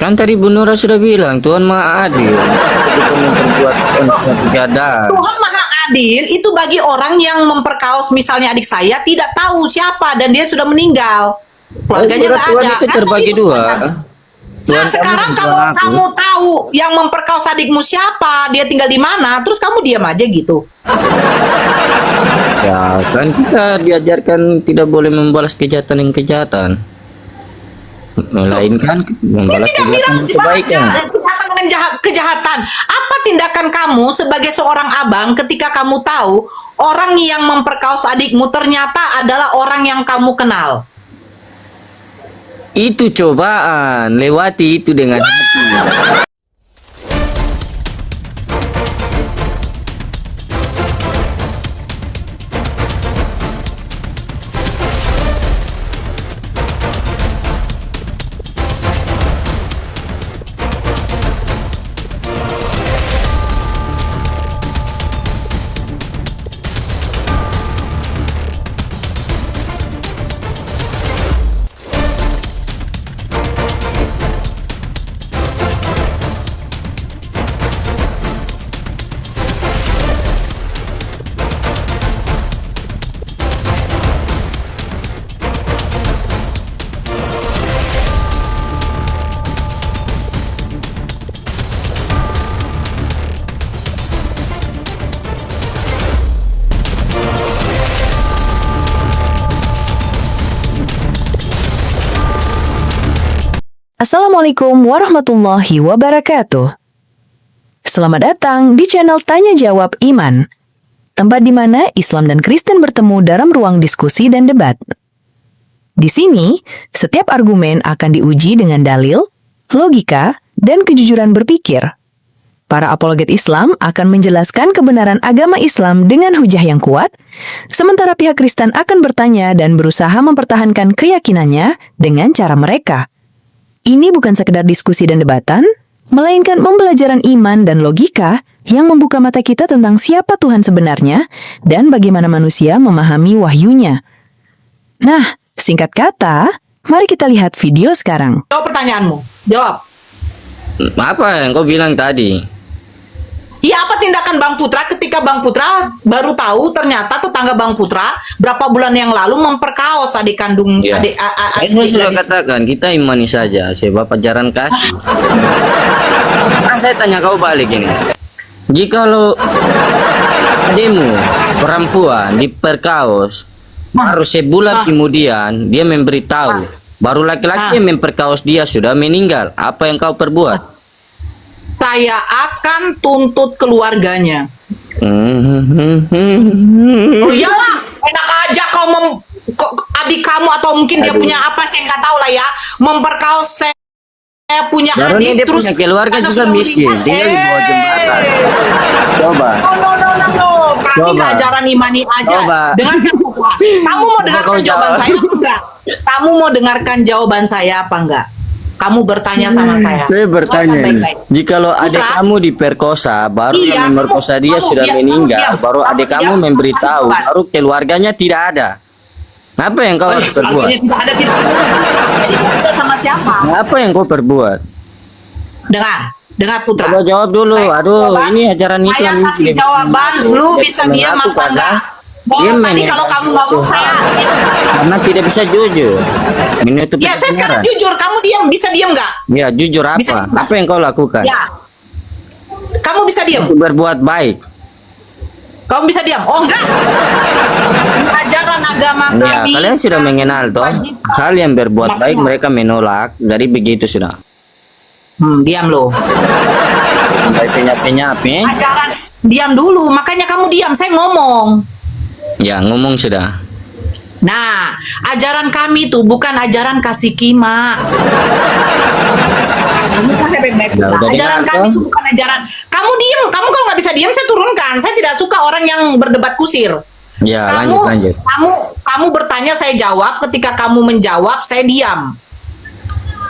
Kan tadi Bu Nura sudah bilang Tuhan Maha Adil. Ketika memperbuat suatu keadaan. Tuhan Maha Adil itu bagi orang yang memperkaos misalnya adik saya tidak tahu siapa dan dia sudah meninggal. Keluarganya nggak Tuhan ada. itu Kan terbagi itu dua. Tuhan. Tuhan Nah kamu sekarang dan kalau Tuhan aku. kamu tahu yang memperkaos adikmu siapa, dia tinggal di mana, terus kamu diam aja gitu. Ya kan kita diajarkan tidak boleh membalas kejahatan dengan kejahatan, melainkan membalas Tidak bilang kejahatan dengan kebaikan. kejahatan dengan kejahatan. Apa tindakan kamu sebagai seorang abang ketika kamu tahu orang yang memperkaos adikmu ternyata adalah orang yang kamu kenal? Itu cobaan, lewati itu dengan hati. Assalamualaikum warahmatullahi wabarakatuh. Selamat datang di channel Tanya Jawab Iman, tempat di mana Islam dan Kristen bertemu dalam ruang diskusi dan debat. Di sini, setiap argumen akan diuji dengan dalil, logika, dan kejujuran berpikir. Para apologet Islam akan menjelaskan kebenaran agama Islam dengan hujah yang kuat, sementara pihak Kristen akan bertanya dan berusaha mempertahankan keyakinannya dengan cara mereka. Ini bukan sekedar diskusi dan debatan, melainkan pembelajaran iman dan logika yang membuka mata kita tentang siapa Tuhan sebenarnya dan bagaimana manusia memahami wahyunya. Nah, singkat kata, mari kita lihat video sekarang. Jawab pertanyaanmu. Jawab. Apa yang kau bilang tadi? Ya apa tindakan Bang Putra ketika Bang Putra baru tahu ternyata tetangga Bang Putra berapa bulan yang lalu memperkaos adik kandung Ya. Saya sudah katakan kita imani saja sebab ajaran kasih. Nah, saya tanya kau balik ini. Jikalau ademu perempuan diperkaos, baru sebulan kemudian dia memberitahu, baru laki-laki yang memperkaos dia sudah meninggal. Apa yang kau perbuat? Saya akan tuntut keluarganya. Oh iyalah, enak aja adik kamu atau mungkin dia punya apa saya nggak tahu lah ya, memperkaos saya punya Baru adik ini dia terus punya keluarga karena juga sudah miskin, meninggal. tinggal di bawah jembatan. Coba. No. Kami Coba. nggak ajaran imani aja. Coba. Dengarkan Putra. Kamu mau dengarkan kau jawaban jawab. saya apa enggak? Kamu mau dengarkan jawaban saya apa enggak? Kamu bertanya sama saya. Saya bertanya Dengarkan nih, baik-baik. jikalau adik Putra. kamu diperkosa, baru Iya, yang memerkosa dia kamu sudah diam, meninggal, kamu diam. baru Kamu adik diam, kamu kamu memberitahu, kasih jawaban. baru keluarganya tidak ada. Apa yang kau harus perbuat? Tidak ada tidak sama siapa? Apa yang kau perbuat? Dengar Putra. Coba jawab dulu. Aduh, ini ajaran Islam Saya ini kasih tidak bisa jawaban, mengatur. lu Tidak bisa bisa diam mengatur, apa karena enggak? dia Tadi menegakkan kalau kamu ngomong Tuhan. saya Karena tidak bisa jujur. Menutup ya saya sekarang kebenaran. jujur, kamu diam, bisa diam nggak? Ya, jujur Bisa apa? diam. Apa yang kau lakukan? Ya. Kamu bisa diam. Untuk berbuat baik. Kamu bisa diam. Oh enggak. Ajaran agama Ya, kami. kalian sudah mengenal toh. wajib- Hal yang berbuat Makanya. baik mereka menolak. Dari begitu sudah. Diam lo. Sampai senyap-senyap ya. Ajaran diam dulu, makanya kamu diam, saya ngomong. Ya, ngomong sudah. Nah, ajaran kami tuh bukan ajaran kasih kima. Kamu kasih baik-baik. Ya, Putra. udah Ajaran dengar, kami toh. tuh bukan ajaran. Kamu diem. Kamu kalau nggak bisa diem, saya turunkan. Saya tidak suka orang yang berdebat kusir. Ya, kamu, lanjut. Kamu bertanya, saya jawab. Ketika kamu menjawab, saya diam.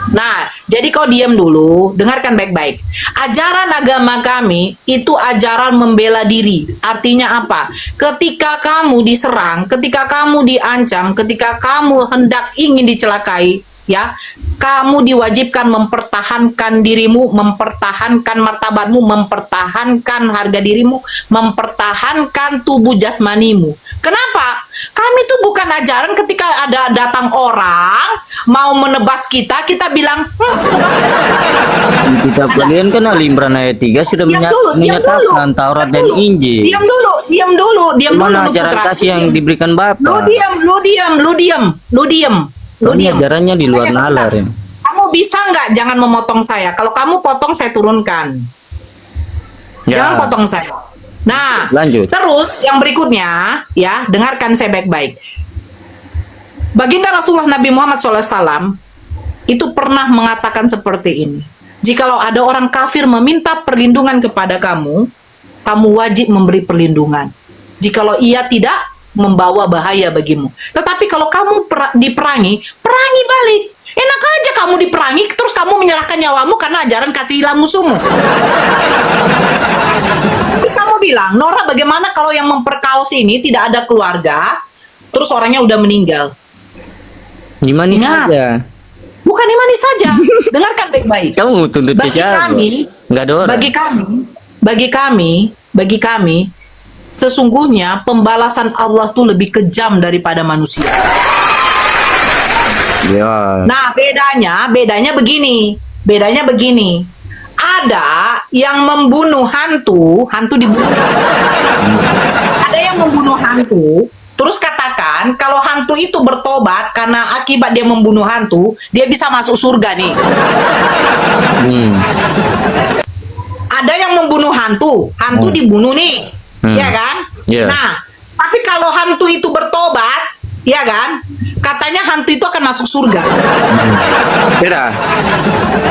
Nah, jadi kau diam dulu, dengarkan baik-baik. Ajaran agama kami itu ajaran membela diri. Artinya apa? Ketika kamu diserang, ketika kamu diancam, ketika kamu hendak ingin dicelakai, ya, kamu diwajibkan mempertahankan dirimu, mempertahankan martabatmu, mempertahankan harga dirimu, mempertahankan tubuh jasmanimu. Kenapa? Kami tuh bukan ajaran ketika ada datang orang mau menebas kita, kita bilang, Di kitab kalian kan Ali Imran ayat 3 sudah menyatakan Taurat dan Injil. Diam dulu, Mana lu ajaran Putra. kasih yang diberikan Bapak? Lu diam. Ini ajarannya di luar Makanya nalar ya. Kamu bisa nggak jangan memotong saya? Kalau kamu potong, saya turunkan. Jangan potong saya. Nah, Lanjut. terus yang berikutnya, ya, dengarkan saya baik-baik. Baginda Rasulullah Nabi Muhammad SAW itu pernah mengatakan seperti ini. Jikalau ada orang kafir meminta perlindungan kepada kamu, kamu wajib memberi perlindungan. Jikalau ia tidak membawa bahaya bagimu. Tetapi kalau kamu diperangi, perangi balik. Enak aja kamu diperangi, terus kamu menyerahkan nyawamu karena ajaran kasihilah musuhmu. Terus kamu bilang, Nora, bagaimana kalau yang memperkaos ini tidak ada keluarga, terus orangnya udah meninggal? Gimana Ingat. saja? Bukan imani saja. Dengarkan baik-baik. Kamu tuntut Bagi siapa? kami, Nggak ada orang. bagi kami, sesungguhnya pembalasan Allah tuh lebih kejam daripada manusia. Ya. Nah, bedanya begini. Ada yang membunuh hantu dibunuh. Ada yang membunuh hantu, terus katakan kalau hantu itu bertobat karena akibat dia membunuh hantu, dia bisa masuk surga nih. Ada yang membunuh hantu dibunuh nih, ya kan? Yeah. Nah, tapi kalau hantu itu bertobat, ya kan? Katanya hantu itu akan masuk surga. Kira.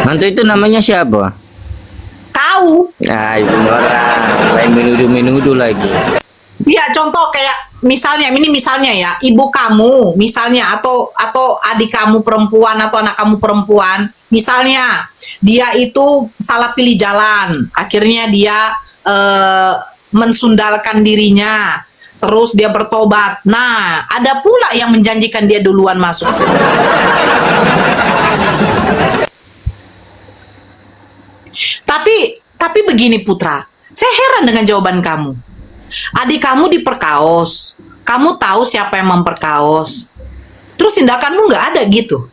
Hantu itu namanya siapa? Tahu? Nah, itu orang. Lain menuduh lagi. Iya, contoh kayak misalnya ya, ibu kamu misalnya atau adik kamu perempuan atau anak kamu perempuan, misalnya dia itu salah pilih jalan, akhirnya dia mensundalkan dirinya, terus dia bertobat. Nah, ada pula yang menjanjikan dia duluan masuk. Tapi begini Putra, saya heran dengan jawaban kamu. Adik kamu diperkaos, kamu tahu siapa yang memperkaos, terus tindakanmu nggak ada gitu.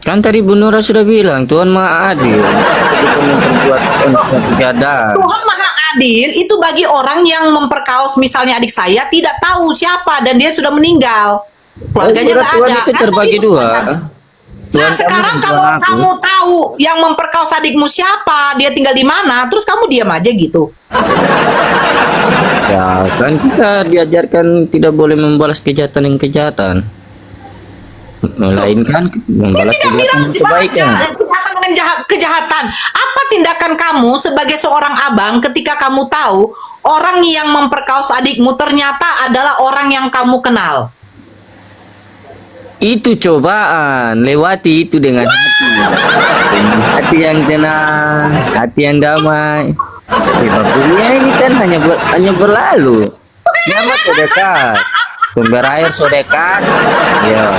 Kan tadi Bu Nora sudah bilang Tuhan Maha Adil. Kita memperbuat suatu keadaan. Tuhan Maha Adil itu bagi orang yang memperkaos, misalnya adik saya tidak tahu siapa dan dia sudah meninggal, keluarganya nggak Tuhan ada. itu Kan terbagi begitu, dua. Tuhan. Tuhan Nah kamu sekarang dan kalau Tuhan aku. kamu tahu yang memperkaos adikmu siapa, dia tinggal di mana, terus kamu diam aja gitu. Ya kan kita diajarkan tidak boleh membalas kejahatan dengan kejahatan, melainkan membalas Tidak bilang kejahatan dengan kebaikan. kejahatan dengan kejahatan. Apa tindakan kamu sebagai seorang abang ketika kamu tahu orang yang memperkaos adikmu ternyata adalah orang yang kamu kenal? Itu cobaan, lewati itu dengan hati. Dengan hati yang tenang, hati yang damai. Sebab dunia ini kan hanya berlalu. Kiamat so dekat, sumber air so dekat. Ya.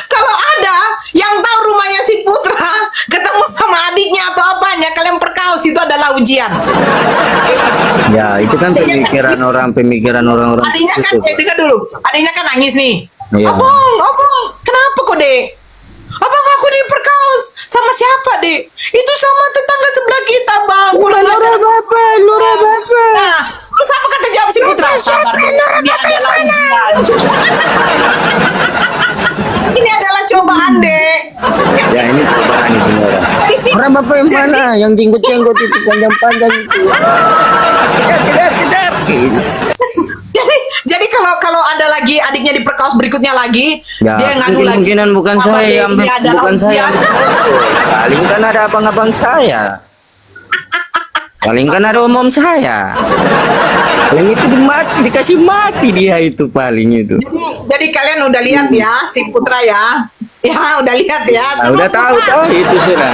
Kalau ada yang tahu rumahnya si Putra ketemu sama adiknya atau apanya, kalian perkaos, itu adalah ujian. Ya, itu kan pemikiran orang-orang Adiknya kan, khusus. dengar dulu, adiknya kan nangis nih. Iya. Abang, kenapa kok dek? Abang, aku diperkaos sama siapa dek? Itu sama tetangga sebelah kita bang. Nora Bapak. Nah, terus apa kata jawab si Putra? Sabar dulu, ini adalah ujian. Ini adalah cobaan dek. Ya, ini cobaan itu Nora. Orang Bapak yang mana? Yang jenggot-jenggot itu panjang-panjang itu. Kejar. Jadi kalau ada lagi adiknya diperkaos berikutnya lagi, Ya, dia ngadu lagi. kemungkinan bukan Apa saya dek, yang ini adalah bukan saya. ujian. Paling kan ada abang-abang saya. Paling kan ada omom saya. Paling itu dikasih mati dia itu paling itu. Jadi kalian udah lihat ya si Putra ya. Ya, udah lihat ya. Nah, Sama udah tahu Putra. itu sudah.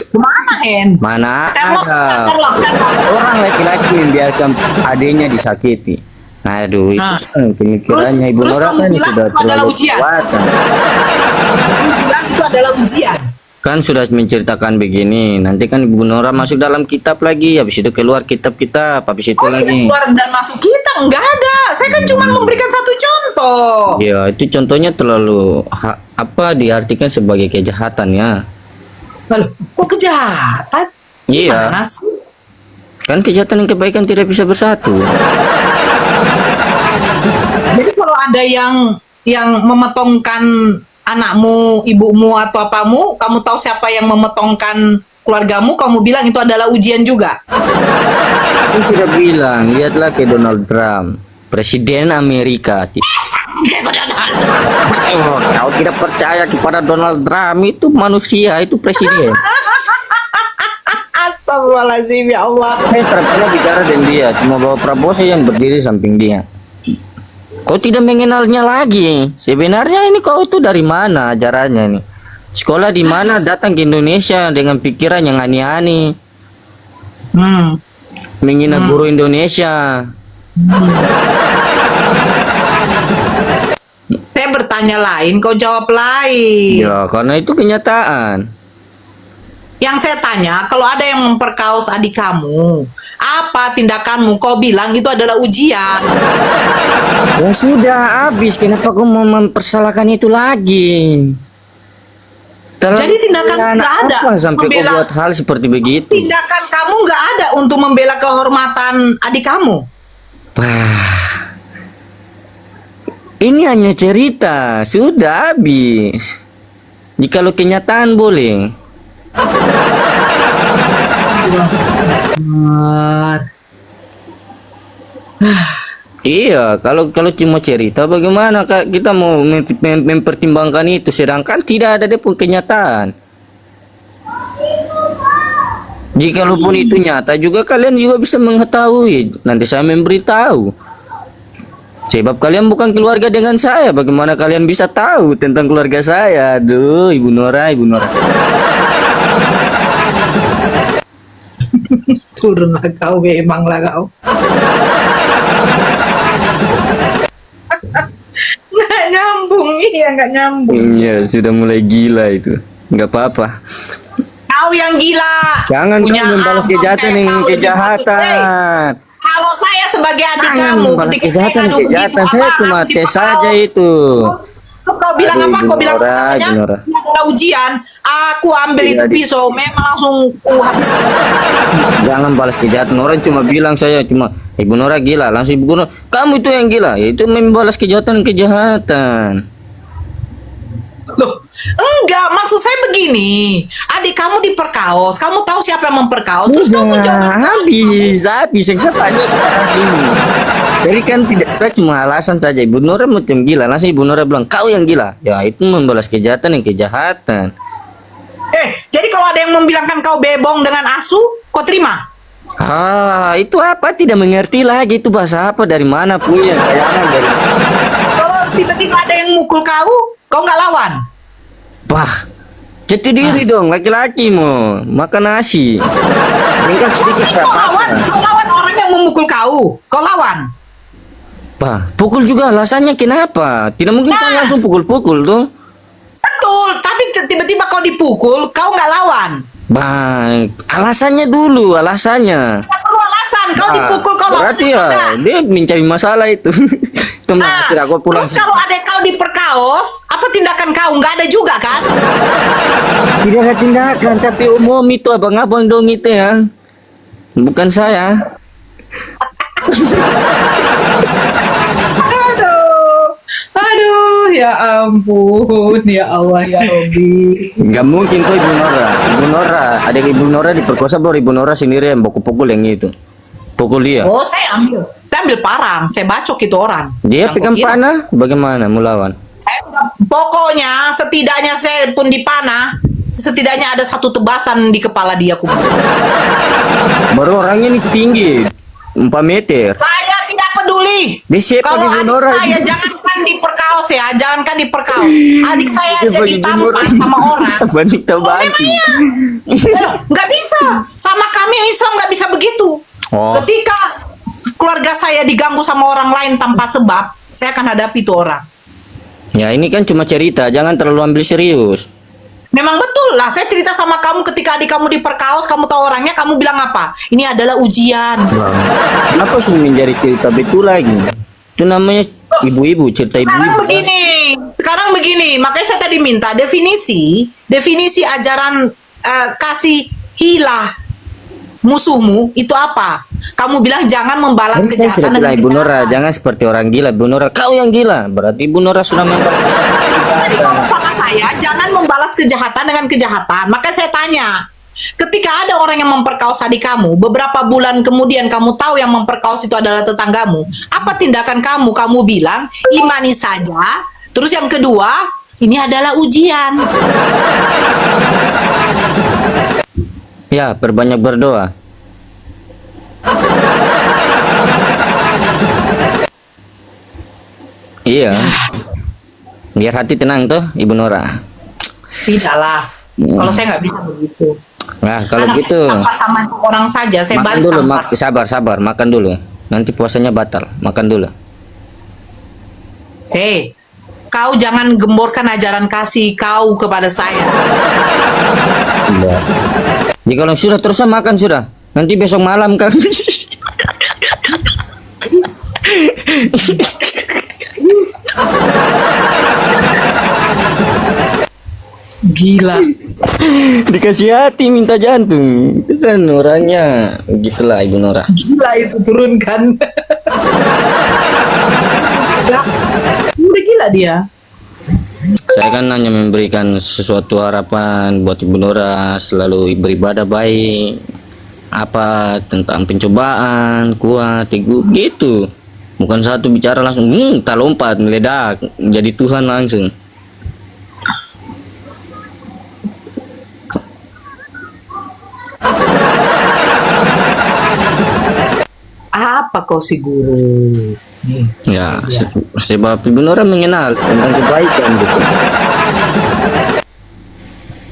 Kemana Hen? Mana Sherlock, ada Sherlock. orang laki-laki yang biarkan adiknya disakiti. Aduh, itu Nah, kan pemikirannya Ibu terus Nora kamu kan bilang sudah itu adalah terlalu ujian. kelewatan. Kamu bilang itu adalah ujian. Kan sudah menceritakan begini, nanti kan Ibu Nora masuk dalam kitab lagi, habis itu keluar kitab-kitab, habis itu Oh, yang lagi. keluar dan masuk kita enggak ada. Saya kan cuma memberikan satu contoh. Ya, itu contohnya terlalu apa diartikan sebagai kejahatan ya. Lalu, kok kejahatan? Iya, Gimana sih? kan kejahatan dan kebaikan tidak bisa bersatu. Jadi kalau ada yang memetongkan anakmu, ibumu atau apamu, kamu tahu siapa yang memetongkan keluargamu, kamu bilang itu adalah ujian juga. Aku sudah bilang, lihatlah ke Donald Trump, Presiden Amerika. Kau tidak percaya kepada Donald Trump, itu manusia, itu presiden. Astagfirullahaladzim, ya Allah. Saya tak pernah bicara dengan dia, cuma bawa Prabowo saya yang berdiri samping dia. Kau tidak mengenalnya lagi. Sebenarnya ini kau itu dari mana ajarannya nih? Sekolah di mana datang ke Indonesia dengan pikiran yang aneh-aneh, Hmm. menghina guru Indonesia. Saya bertanya lain, kau jawab lain. Ya, karena itu kenyataan. Yang saya tanya, kalau ada yang memperkaos adik kamu, apa tindakanmu? Kau bilang itu adalah ujian. Ya sudah habis, kenapa kau mau mempersalahkan itu lagi? Jadi tindakan nggak ada apa sampai kau membela- buat hal seperti begitu? Tindakan kamu nggak ada untuk membela kehormatan adik kamu. Wah, ini hanya cerita, sudah habis. Jika lo kenyataan boleh. Iya, kalau cuma cerita bagaimana Kak, kita mau mempertimbangkan itu sedangkan tidak ada pun kenyataan. Jikalau pun itu nyata juga kalian juga bisa mengetahui. Nanti saya memberitahu. Sebab kalian bukan keluarga dengan saya, bagaimana kalian bisa tahu tentang keluarga saya? Aduh, Ibu Nora, Ibu Nora. Turunlah kau, memanglah kau. Nggak nyambung, iya nggak nyambung. Iya, sudah mulai gila itu. Nggak apa-apa. Kau yang gila. Jangan Punya kau membalas abang kejahatan kayak dengan kau lebih bagus. kejahatan. Kalau saya sebagai adik Jangan kamu, membalas ketika kejahatan, saya adu begitu, kejahatan. Saya apa, cuma aku tes diperkaos. saja itu. Terus kau bilang Aduh, apa? Ibu Kau bilang Nora, katanya Ibu Nora. ini adalah ujian. Aku ambil Iya, itu Dik. pisau, memang langsung habis. Jangan balas kejahatan. Orang cuma bilang saya cuma Ibu Nora gila. Langsung Ibu Nora, kamu itu yang gila. Ya, itu membalas kejahatan. Loh, enggak, maksud saya begini. Adik kamu diperkaos, kamu tahu siapa yang memperkaos, terus kamu jawab. habis. Saya tanya sekarang ini. Jadi kan tidak, saya cuma alasan saja. Ibu Nora macam gila. Langsung Ibu Nora bilang kau yang gila. Ya itu membalas kejahatan yang kejahatan. Jadi kalau ada yang membilangkan kau bebong dengan asu, kau terima? Ah, itu apa? Tidak mengerti lagi itu bahasa apa? Dari mana punya? Kayangan dari. Kalau tiba-tiba ada yang mukul kau nggak lawan? Wah, jati diri dong, laki-laki mau makan nasi. Tinggal sedikit Kau lawan orang yang memukul kau lawan. Wah, pukul juga alasannya kenapa? Tidak mungkin kau langsung pukul-pukul tuh. Betul, tapi tiba-tiba kau dipukul, kau nggak lawan. Bang, alasannya dulu, alasannya. Tidak perlu alasan, kau Ah, dipukul kau lawan. berarti atau ya enggak? dia mencari masalah itu. Itu Nah, masih aku pulang. terus kalau ada kau diperkaos, apa tindakan kau? Nggak ada juga kan? Tidak ada tindakan, tapi umum itu abang-abang dong itu ya. Bukan saya. Aduh, ya ampun, ya Allah, ya Robi. Nggak mungkin tuh Ibu Nora, ada Ibu Nora diperkosa baru Ibu Nora sendiri yang pukul yang itu. Pukul dia. Oh, saya ambil parang, saya bacok itu orang. Dia Yang pegang kau kira. panah, bagaimana melawan? Pokoknya setidaknya saya pun dipanah, setidaknya ada satu tebasan di kepala dia. Baru orangnya ini tinggi, 4 meter. Saya tidak peduli. Dia siapa Kalau Ibu adik Nora? saya jangankan diperkaos ya, jangankan diperkaos. Adik saya Siapa jadi Ibu tampan Nora? sama orang. Banding Oh, tabaki. memangnya? Aduh, nggak bisa. Sama kami Islam nggak bisa begitu. Oh. Ketika keluarga saya diganggu sama orang lain tanpa sebab, saya akan hadapi itu orang. Ya ini kan cuma cerita, jangan terlalu ambil serius. Memang betul lah, saya cerita sama kamu ketika adik kamu diperkaos, kamu tahu orangnya, kamu bilang apa? Ini adalah ujian. Kenapa sih menjadi cerita betul lagi? Itu namanya ibu-ibu, cerita ibu-ibu. Sekarang begini, makanya saya tadi minta definisi ajaran kasih hilah musuhmu itu apa? Kamu bilang jangan membalas Kan saya sudah kejahatan bilang dengan Ibu Nora, kejahatan. jangan seperti orang gila. Ibu Nora, kau yang gila. Berarti Ibu Nora sudah Tadi ngomong sama saya, jangan membalas kejahatan dengan kejahatan. Maka saya tanya, ketika ada orang yang memperkaos adik kamu, beberapa bulan kemudian kamu tahu yang memperkaos itu adalah tetanggamu, apa tindakan kamu? Kamu bilang, imani saja. Terus yang kedua, ini adalah ujian. Ya, perbanyak berdoa. Iya. Biar hati tenang tuh, Ibu Nora. Tidaklah. Kalau saya nggak bisa begitu. Nah, kalau Anak gitu, saya tanpa sama itu orang saja, saya makan balik dulu, tampar. sabar, makan dulu. Nanti puasanya batal. Makan dulu. Hei, kau jangan gemborkan ajaran kasih kau kepada saya. Iya. Jadi kalau sudah terus makan sudah. Nanti besok malam kan. Gila. Dikasih hati minta jantung. Itu kan orangnya. Begitulah Ibu Nora. Gila itu turunkan. Udah gila dia. Saya kan hanya memberikan sesuatu harapan buat Ibu Nora, selalu beribadah baik, apa tentang pencobaan, kuat, teguh gitu. Bukan satu bicara langsung tak lompat meledak jadi Tuhan langsung. Apa kau si guru? Nih. Ya, sebab Ibu Nora mengenal tentang kebaikan gitu.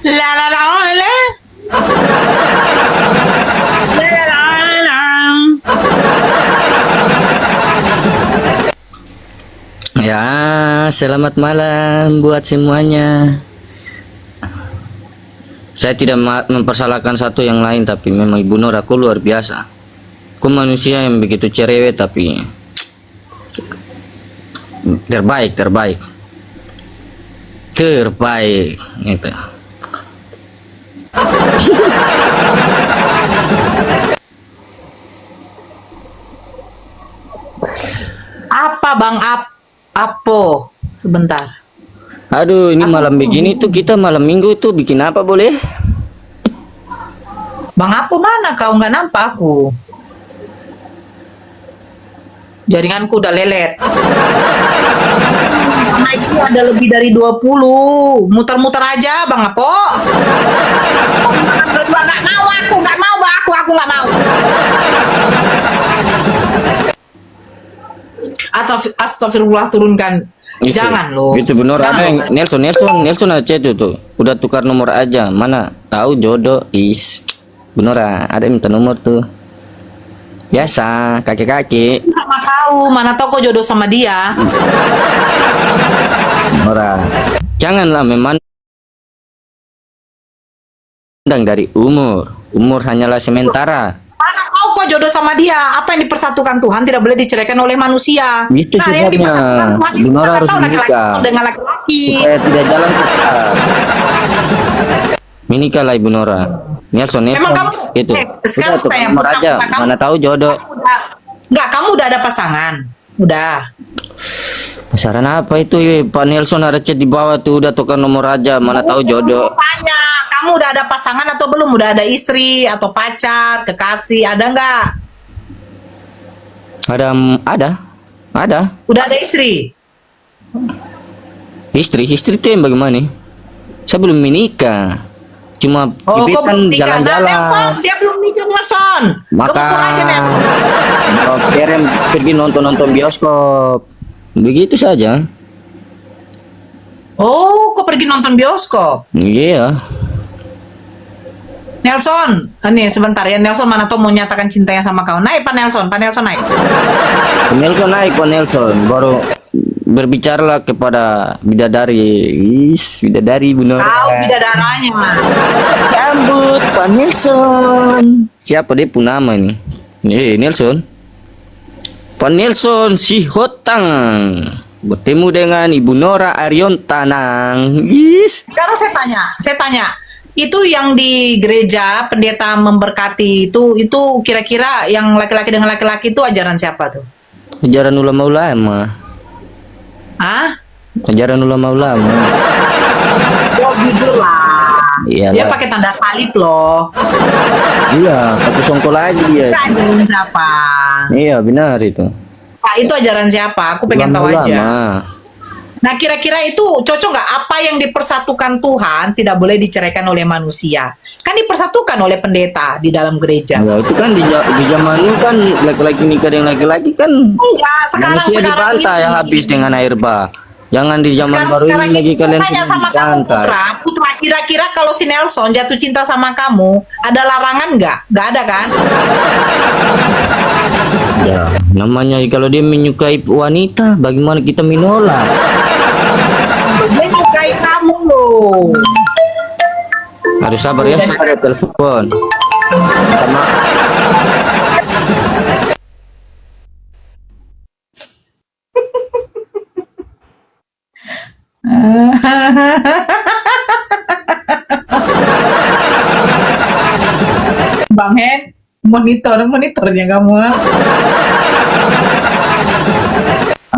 La la la la. La la la la. Ya, selamat malam buat semuanya. Saya tidak mempersalahkan satu yang lain, tapi memang Ibu Nora aku luar biasa. Aku manusia yang begitu cerewet tapi terbaik gitu. Apa Bang Apo? Sebentar. Aduh, ini malam begini tuh kita malam minggu tuh bikin apa boleh? Bang Apo mana kau? Nggak nampak aku. Jaringanku udah lelet. Karena ini ada lebih dari 20. Muter-muter aja Bang Apo. Berdua nggak mau aku nggak mau Bang aku nggak mau. Atau astagfirullah turunkan. Itu, Jangan loh. itu benar. Jangan Ada yang loh. Nelson aja tuh udah tukar nomor aja, mana tahu jodoh bener ada yang minta nomor tuh biasa kaki Sama kau mana tahu kau jodoh sama dia. Nora, janganlah memandang dari umur hanyalah sementara. Mana tahu kau jodoh sama dia. Apa yang dipersatukan Tuhan tidak boleh diceraikan oleh manusia. Itu Nah yang sebabnya. dipersatukan Tuhan itu Benar kita harus tahu laki-laki menikah. dengan laki-laki. Supaya tidak jalan sesat. Menikahlah Ibu Nora. Nelson Memang kamu itu sekarang udah tukar saya nomor aja, mana tahu jodoh. Kamu udah ada pasangan. Udah. Pasaran apa itu Pak Nelson ada chat di bawah tuh udah tukar nomor aja, mana tahu jodoh. Tanya, kamu udah ada pasangan atau belum? Udah ada istri atau pacar, kekasih, ada nggak? Ada. Udah ada istri? Istri itu yang bagaimana? Saya belum menikah. Cuma Oh, kok gebetan belum nikah? Nah, jalan-jalan. Nelson, dia belum nikah, Nelson. Maka Gemuk aja, Nelson. kirim pergi nonton bioskop. Begitu saja. Oh, kok pergi nonton bioskop? Iya. Nelson, nih sebentar ya, Nelson mana tuh mau nyatakan cintanya sama kau. Naik Pak Nelson, Pak Nelson naik. Nelson naik, Pak Nelson. Baru berbicaralah kepada bidadari. Bidadari Bu Nora. Kau bidadaranya mah. Sambut Pak Nelson. Siapa dia pun nama ini? Nelson. Pak Nelson si Hotang bertemu dengan Ibu Nora Arion Tanang. Sekarang saya tanya, itu yang di gereja pendeta memberkati itu kira-kira yang laki-laki dengan laki-laki itu ajaran siapa tuh? Ajaran ulama-ulama. Hah? Ajaran ulama-ulama. Oh, jujur lah. Iya. Dia pakai tanda salib loh. Iya, satu songkol lagi dia. Itu ajaran siapa? Iya, benar itu. Pak, itu ajaran siapa? Aku pengen tahu aja. Ulama-ulama. Nah, kira-kira itu cocok nggak? Apa yang dipersatukan Tuhan tidak boleh diceraikan oleh manusia. Kan dipersatukan oleh pendeta di dalam gereja. Ya, itu kan di zaman dulu kan laki-laki nikah dengan laki-laki kan Enggak, manusia dibantai ya habis dengan air bah. Jangan di zaman baru ini lagi kalian tanya sama kamu Putra, kira-kira kalau si Nelson jatuh cinta sama kamu, ada larangan nggak? Nggak ada kan? Ya, namanya kalau dia menyukai wanita, bagaimana kita menolak? Dia nyukai kamu loh. Harus sabar ya, sabar ya telepon. Minta maaf. Bang Hen, monitornya kamu.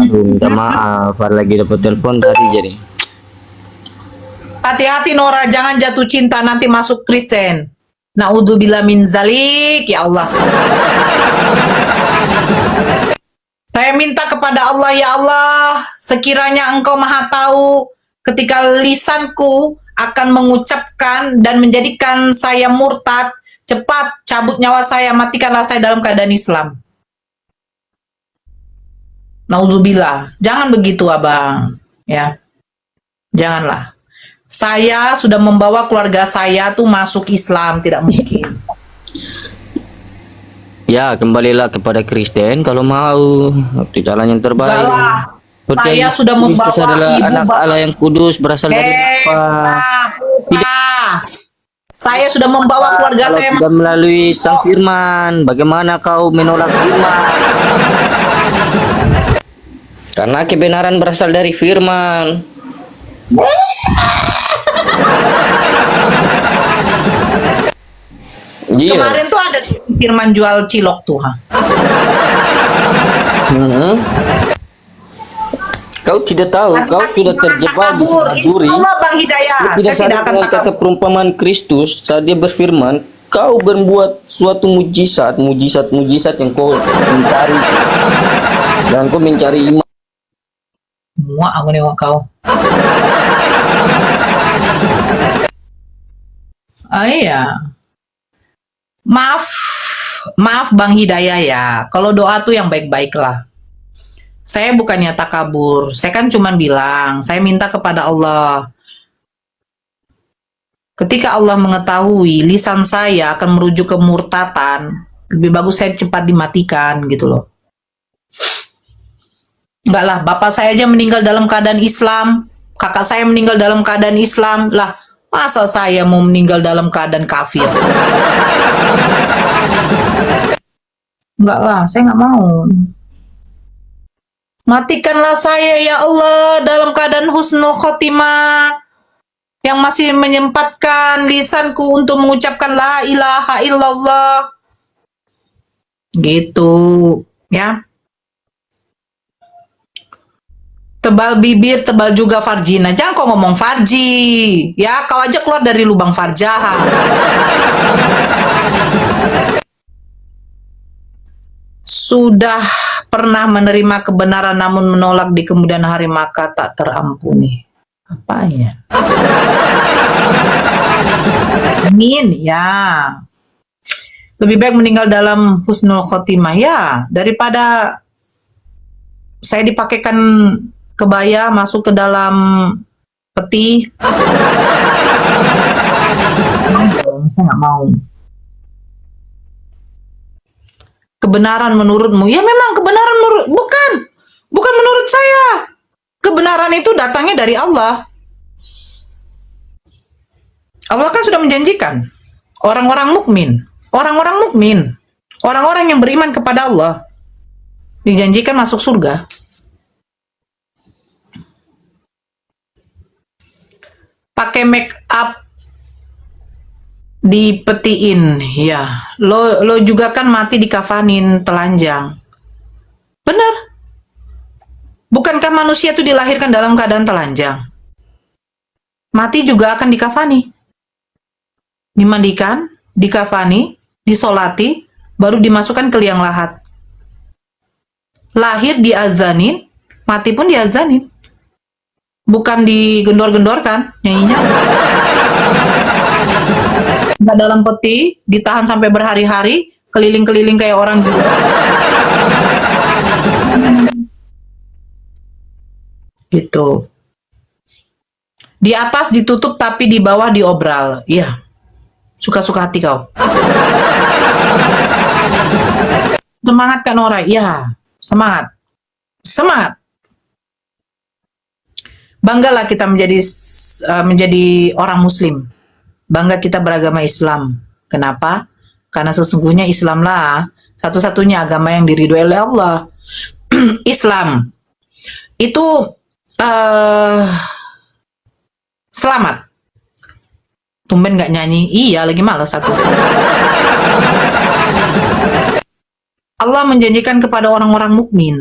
Aduh, minta maaf, baru lagi dapat telepon tadi jadi. Hati-hati Nora, jangan jatuh cinta nanti masuk Kristen. Naudzubillah min zalik, ya Allah. Saya minta kepada Allah, ya Allah, sekiranya Engkau Maha Tahu ketika lisanku akan mengucapkan dan menjadikan saya murtad, cepat cabut nyawa saya, matikanlah saya dalam keadaan Islam. Naudzubillah, jangan begitu abang, ya, janganlah. Saya sudah membawa keluarga saya tuh masuk Islam, tidak mungkin. Ya, kembalilah kepada Kristen kalau mau. Itu jalan yang terbaik. Enggak lah. Saya sudah membawa Kristus adalah ibu anak bapak. Allah yang kudus berasal dari Bapa. Putra. Saya sudah membawa keluarga Kalau saya tidak melalui sang firman, bagaimana kau menolak firman? Karena kebenaran berasal dari firman. Iya. Kemarin tuh ada firman jual cilok tuh, ha. Kau tidak tahu, kau sudah terjebak di sebuah duri. Insyaallah Bang Hidayah, Kau tidak saya tidak sadar akan dengan kata takut. perumpamaan Kristus saat dia berfirman, kau berbuat suatu mujizat yang kau mencari. Dan kau mencari iman. Muak aku nengok kau. Ah iya. Maaf Bang Hidayah ya. Kalau doa tuh yang baik-baik lah. Saya bukannya takabur. Saya kan cuma bilang, saya minta kepada Allah. Ketika Allah mengetahui lisan saya akan merujuk ke murtatan, lebih bagus saya cepat dimatikan gitu loh. Enggak lah, bapak saya aja meninggal dalam keadaan Islam, kakak saya meninggal dalam keadaan Islam. Lah, masa saya mau meninggal dalam keadaan kafir? Enggak lah, saya nggak mau. Matikanlah saya ya Allah dalam keadaan husnul khotimah, yang masih menyempatkan lisanku untuk mengucapkan la ilaha illallah. Gitu, ya. Tebal bibir, tebal juga Farjina. Jangan kok ngomong Farji. Ya, kau aja keluar dari lubang Farjaha. Sudah pernah menerima kebenaran namun menolak di kemudian hari maka tak terampuni. Apa ya? Amin, ya. Lebih baik meninggal dalam husnul khotimah ya, daripada saya dipakaikan kebaya masuk ke dalam peti. saya nggak mau. Kebenaran menurutmu, ya memang kebenaran bukan menurut saya. Kebenaran itu datangnya dari Allah. Allah kan sudah menjanjikan orang-orang mukmin, orang-orang yang beriman kepada Allah dijanjikan masuk surga. Pakai make up dipetiin, ya. Lo juga kan mati dikafanin telanjang. Benar. Bukankah manusia itu dilahirkan dalam keadaan telanjang? Mati juga akan dikafani. Dimandikan, dikafani, disolati, baru dimasukkan ke liang lahat. Lahir diazanin, mati pun diazanin. Bukan digendor-gendorkan nyanyinya. Nggak dalam peti, ditahan sampai berhari-hari, keliling-keliling kayak orang gila. Gitu. Di atas ditutup tapi di bawah diobral. Iya. Suka-suka hati kau. Semangat kan Nora? Ya, semangat. Semangat. Banggalah kita menjadi orang muslim. Bangga kita beragama Islam. Kenapa? Karena sesungguhnya Islamlah satu-satunya agama yang diridhoi oleh Allah. Islam itu selamat. Tumben nggak nyanyi? Iya, lagi malas aku. Allah menjanjikan kepada orang-orang mukmin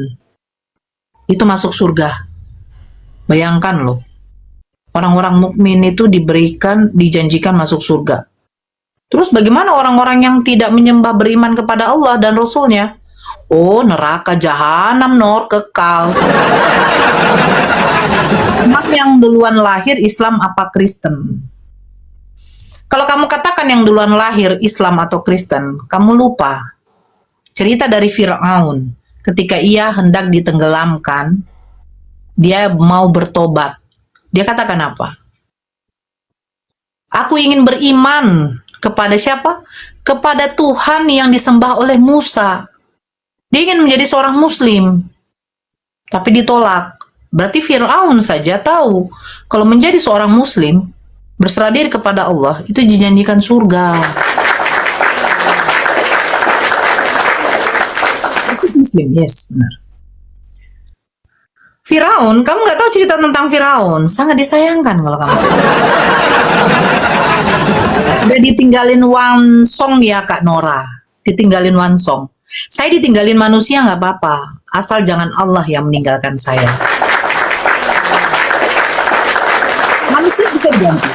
itu masuk surga. Bayangkan loh, orang-orang mukmin itu dijanjikan masuk surga. Terus bagaimana orang-orang yang tidak menyembah beriman kepada Allah dan Rasulnya? Oh, neraka jahanam kekal. Emang yang duluan lahir Islam apa Kristen? Kalau kamu katakan yang duluan lahir Islam atau Kristen, kamu lupa cerita dari Fir'aun ketika ia hendak ditenggelamkan, dia mau bertobat. Dia katakan apa? Aku ingin beriman kepada siapa? Kepada Tuhan yang disembah oleh Musa. Dia ingin menjadi seorang muslim. Tapi ditolak. Berarti Fir'aun saja tahu kalau menjadi seorang muslim, berserah diri kepada Allah, itu dijanjikan surga. This is Muslim, yes, benar. Firaun, kamu nggak tahu cerita tentang Firaun, sangat disayangkan kalau kamu. Udah ditinggalin one song ya Kak Nora, ditinggalin one song. Saya ditinggalin manusia nggak apa-apa, asal jangan Allah yang meninggalkan saya. Manusia bisa diganti,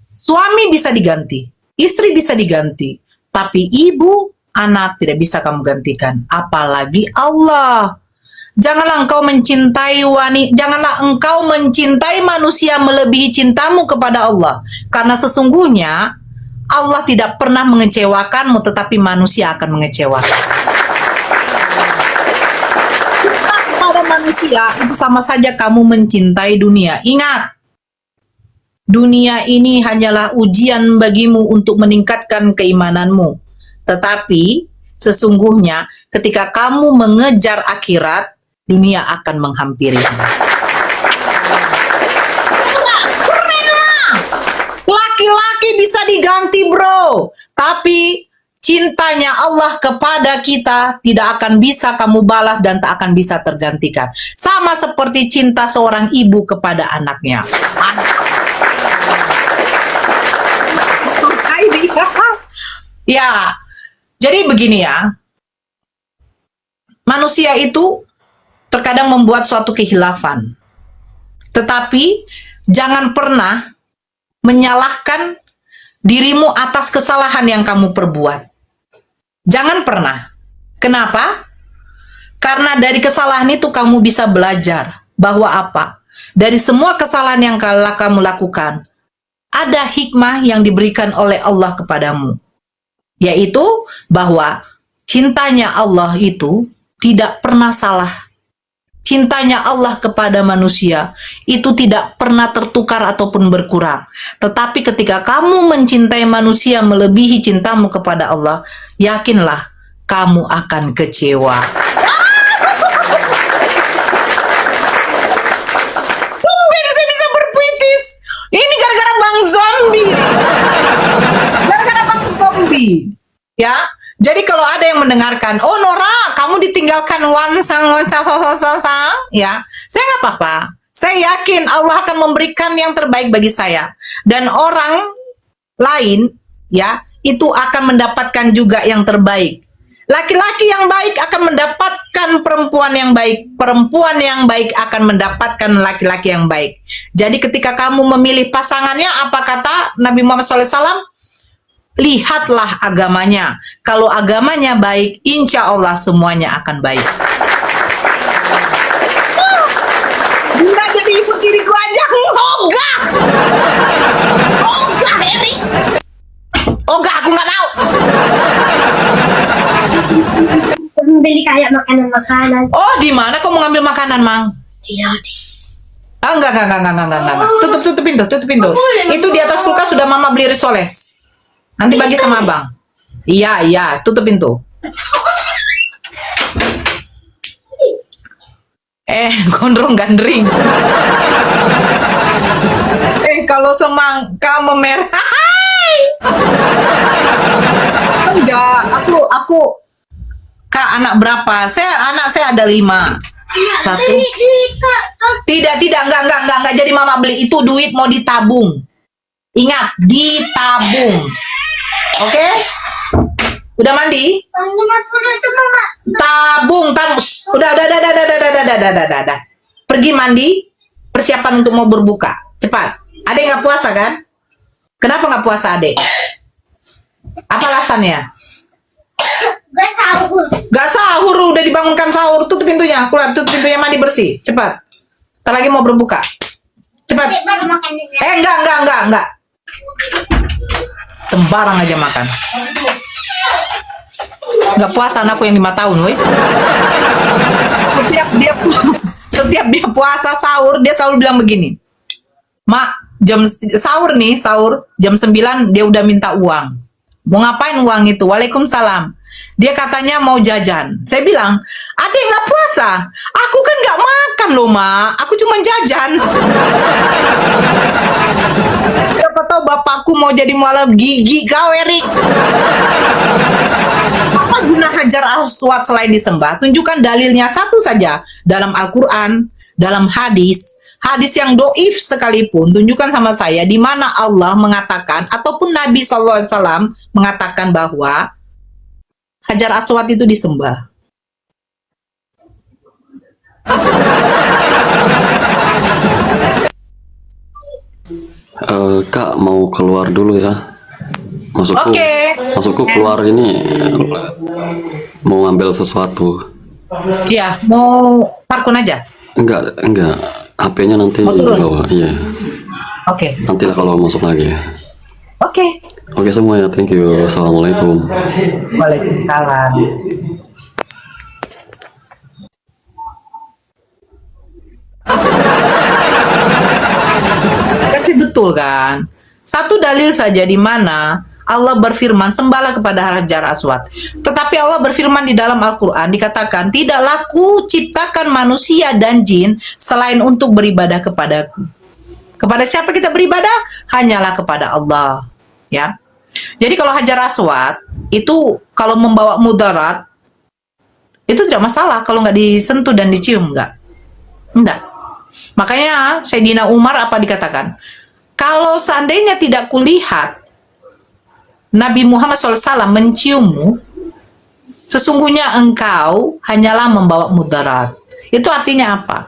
suami bisa diganti, istri bisa diganti, tapi ibu, anak tidak bisa kamu gantikan, apalagi Allah. Janganlah engkau mencintai manusia melebihi cintamu kepada Allah, karena sesungguhnya Allah tidak pernah mengecewakanmu, tetapi manusia akan mengecewakan. Cinta kepada manusia itu sama saja kamu mencintai dunia. Ingat, dunia ini hanyalah ujian bagimu untuk meningkatkan keimananmu. Tetapi sesungguhnya ketika kamu mengejar akhirat, dunia akan menghampiri. Keren lah. Laki-laki bisa diganti bro, tapi cintanya Allah kepada kita tidak akan bisa kamu balas dan tak akan bisa tergantikan. Sama seperti cinta seorang ibu kepada anaknya. Ya, jadi begini ya. Manusia itu terkadang membuat suatu kehilafan. Tetapi jangan pernah menyalahkan dirimu atas kesalahan yang kamu perbuat. Jangan pernah. Kenapa? Karena dari kesalahan itu kamu bisa belajar bahwa apa? Dari semua kesalahan yang kamu lakukan, ada hikmah yang diberikan oleh Allah kepadamu. Yaitu bahwa cintanya Allah itu tidak pernah salah. cintanya Allah kepada manusia itu tidak pernah tertukar ataupun berkurang. Tetapi ketika kamu mencintai manusia melebihi cintamu kepada Allah, yakinlah kamu akan kecewa. Tumben saya bisa berpuitis. Ini gara-gara Bang Zombie. Gara-gara Bang Zombie. Ya. Jadi kalau ada yang mendengarkan, oh Nora, kamu ditinggalkan sang, ya, saya nggak apa-apa. Saya yakin Allah akan memberikan yang terbaik bagi saya. Dan orang lain, ya, itu akan mendapatkan juga yang terbaik. Laki-laki yang baik akan mendapatkan perempuan yang baik. Perempuan yang baik akan mendapatkan laki-laki yang baik. Jadi ketika kamu memilih pasangannya, apa kata Nabi Muhammad SAW? Lihatlah agamanya. Kalau agamanya baik, insya Allah semuanya akan baik. Bunda jadi ibu tiriku aja. Ogah. Ogah, Eri. Ogah, aku nggak mau. Membeli kayak makanan-makanan. Oh, di mana kau mau ngambil makanan, Mang? Tidak. Ah, enggak. Tutup pintu. Itu di atas kulkas sudah Mama beli risoles. Nanti bagi sama Abang. Iya, tutup pintu. Gondrong gandring. Kalau semangka memerah. Enggak, aku Kak, anak berapa? Anak saya ada 5. 1. Tidak, enggak. Jadi Mama beli itu duit mau ditabung. Ingat, ditabung. Oke? Udah mandi? Tabung. Udah. Pergi mandi, persiapan untuk mau berbuka. Cepat. Adek nggak puasa kan? Kenapa nggak puasa adek? Apa alasannya? Gak sahur, udah dibangunkan sahur. Tutup pintunya, keluar, tutup pintunya, mandi bersih. Cepat. Ntar lagi mau berbuka. Cepat. Enggak. Sembarang aja makan. Nggak puasa anakku yang 5 tahun, woi. Setiap dia puasa sahur, dia selalu bilang begini. Mak, sahur jam 9 dia udah minta uang. Mau ngapain uang itu? Waalaikumsalam. Dia katanya mau jajan. Saya bilang, adek nggak puasa. Aku kan nggak makan loh, Mak. Aku cuma jajan. Siapa tahu bapakku mau jadi mualaf gigi kau, Erik. Apa guna hajar aswad selain disembah? Tunjukkan dalilnya satu saja. Dalam Al-Quran, dalam hadis yang doif sekalipun, tunjukkan sama saya di mana Allah mengatakan ataupun Nabi SAW mengatakan bahwa hajar aswad itu disembah. Kak mau keluar dulu ya. Masukku keluar ini mau ngambil sesuatu. Iya, mau parkun aja. Enggak. HP-nya nanti Mau turun? bawa. Iya. Oke. Nantilah kalau masuk lagi. Oke. Oke semua ya, thank you. Assalamualaikum. Waalaikumsalam. Kasih betul kan? Satu dalil saja di mana Allah berfirman, sembahlah kepada hajar aswad. Tetapi Allah berfirman di dalam Al-Quran, dikatakan, tidaklah ku ciptakan manusia dan jin selain untuk beribadah kepadaku. Kepada siapa kita beribadah? Hanyalah kepada Allah. Ya. Jadi kalau hajar aswad, itu kalau membawa mudarat, itu tidak masalah kalau nggak disentuh dan dicium, enggak. Makanya Sayyidina Umar apa dikatakan? Kalau seandainya tidak kulihat Nabi Muhammad SAW menciummu, sesungguhnya engkau hanyalah membawa mudarat. Itu artinya apa?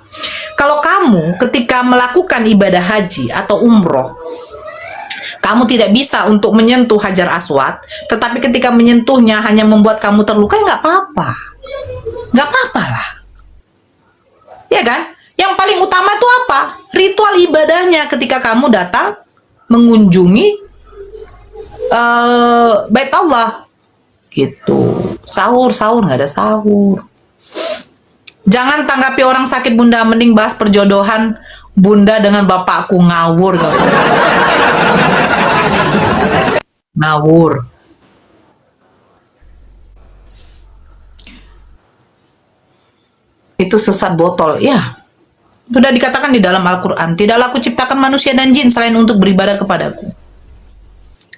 Kalau kamu ketika melakukan ibadah haji atau umroh, kamu tidak bisa untuk menyentuh hajar aswad, tetapi ketika menyentuhnya hanya membuat kamu terluka, nggak apa-apa. Nggak apa-apa lah. Ya kan? Yang paling utama itu apa? Ritual ibadahnya ketika kamu datang mengunjungi Bait Allah gitu. Sahur nggak ada sahur. Jangan tanggapi orang sakit bunda, mending bahas perjodohan bunda dengan bapakku. Ngawur kau. Ngawur. Itu sesat botol. Ya, sudah dikatakan di dalam Al-Quran, tidaklah aku ciptakan manusia dan jin selain untuk beribadah kepadaku.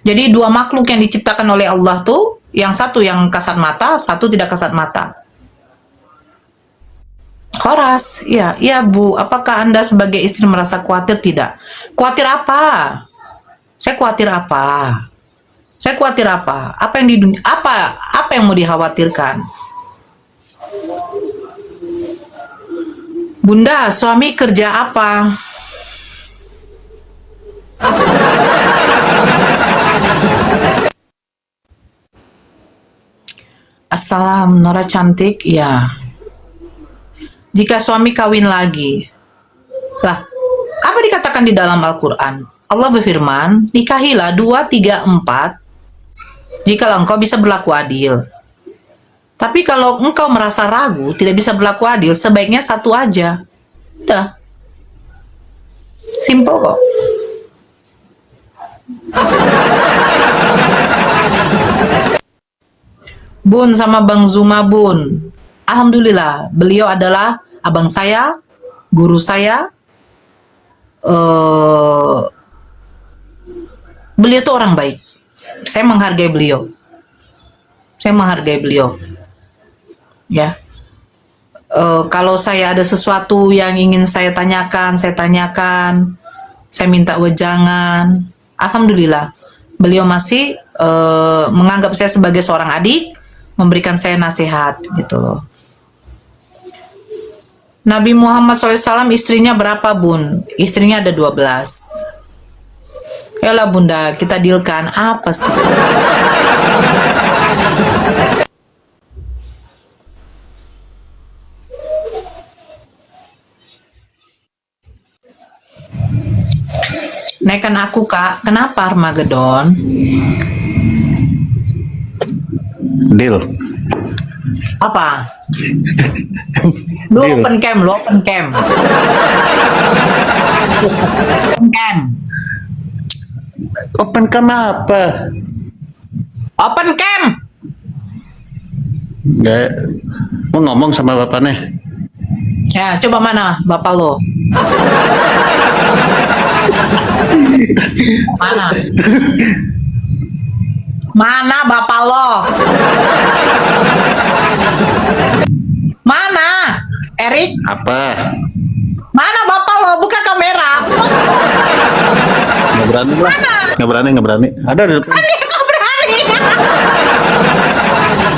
Jadi dua makhluk yang diciptakan oleh Allah tuh, yang satu yang kasat mata, satu tidak kasat mata. Horas, iya Bu, apakah Anda sebagai istri merasa khawatir? Tidak. Khawatir apa? Saya khawatir apa? Saya khawatir apa? Apa yang di dunia, apa yang mau dikhawatirkan? Bunda, suami kerja apa? Assalam, Nora cantik, ya. Jika suami kawin lagi, lah, apa dikatakan di dalam Al-Quran? Allah berfirman, nikahilah 2, 3, 4, jikalau engkau bisa berlaku adil. Tapi kalau engkau merasa ragu, tidak bisa berlaku adil, sebaiknya satu aja. Udah. Simple kok. Bun sama Bang Zuma, Bun. Alhamdulillah, beliau adalah abang saya, guru saya. Beliau tuh orang baik. Saya menghargai beliau. Saya menghargai beliau. Ya. Kalau saya ada sesuatu yang ingin saya tanyakan, saya tanyakan. Saya minta wejangan. Alhamdulillah, beliau masih menganggap saya sebagai seorang adik, memberikan saya nasihat gitu loh. Nabi Muhammad SAW istrinya berapa, Bun? Istrinya ada 12. Yalah Bunda, kita dealkan. Apa sih? Naikkan aku, Kak. Kenapa Armageddon? Deal. Apa? Lu Deal. open cam, lu open cam. Open cam. Open cam apa? Open cam. Nggak, mau ngomong sama bapaknya. Ya, coba mana bapak lo? Mana? Mana bapak lo? Mana? Erik? Apa? Mana bapak lo? Buka kamera. Nggak berani lah. Nggak berani. Ada di depan. Ini nggak berani.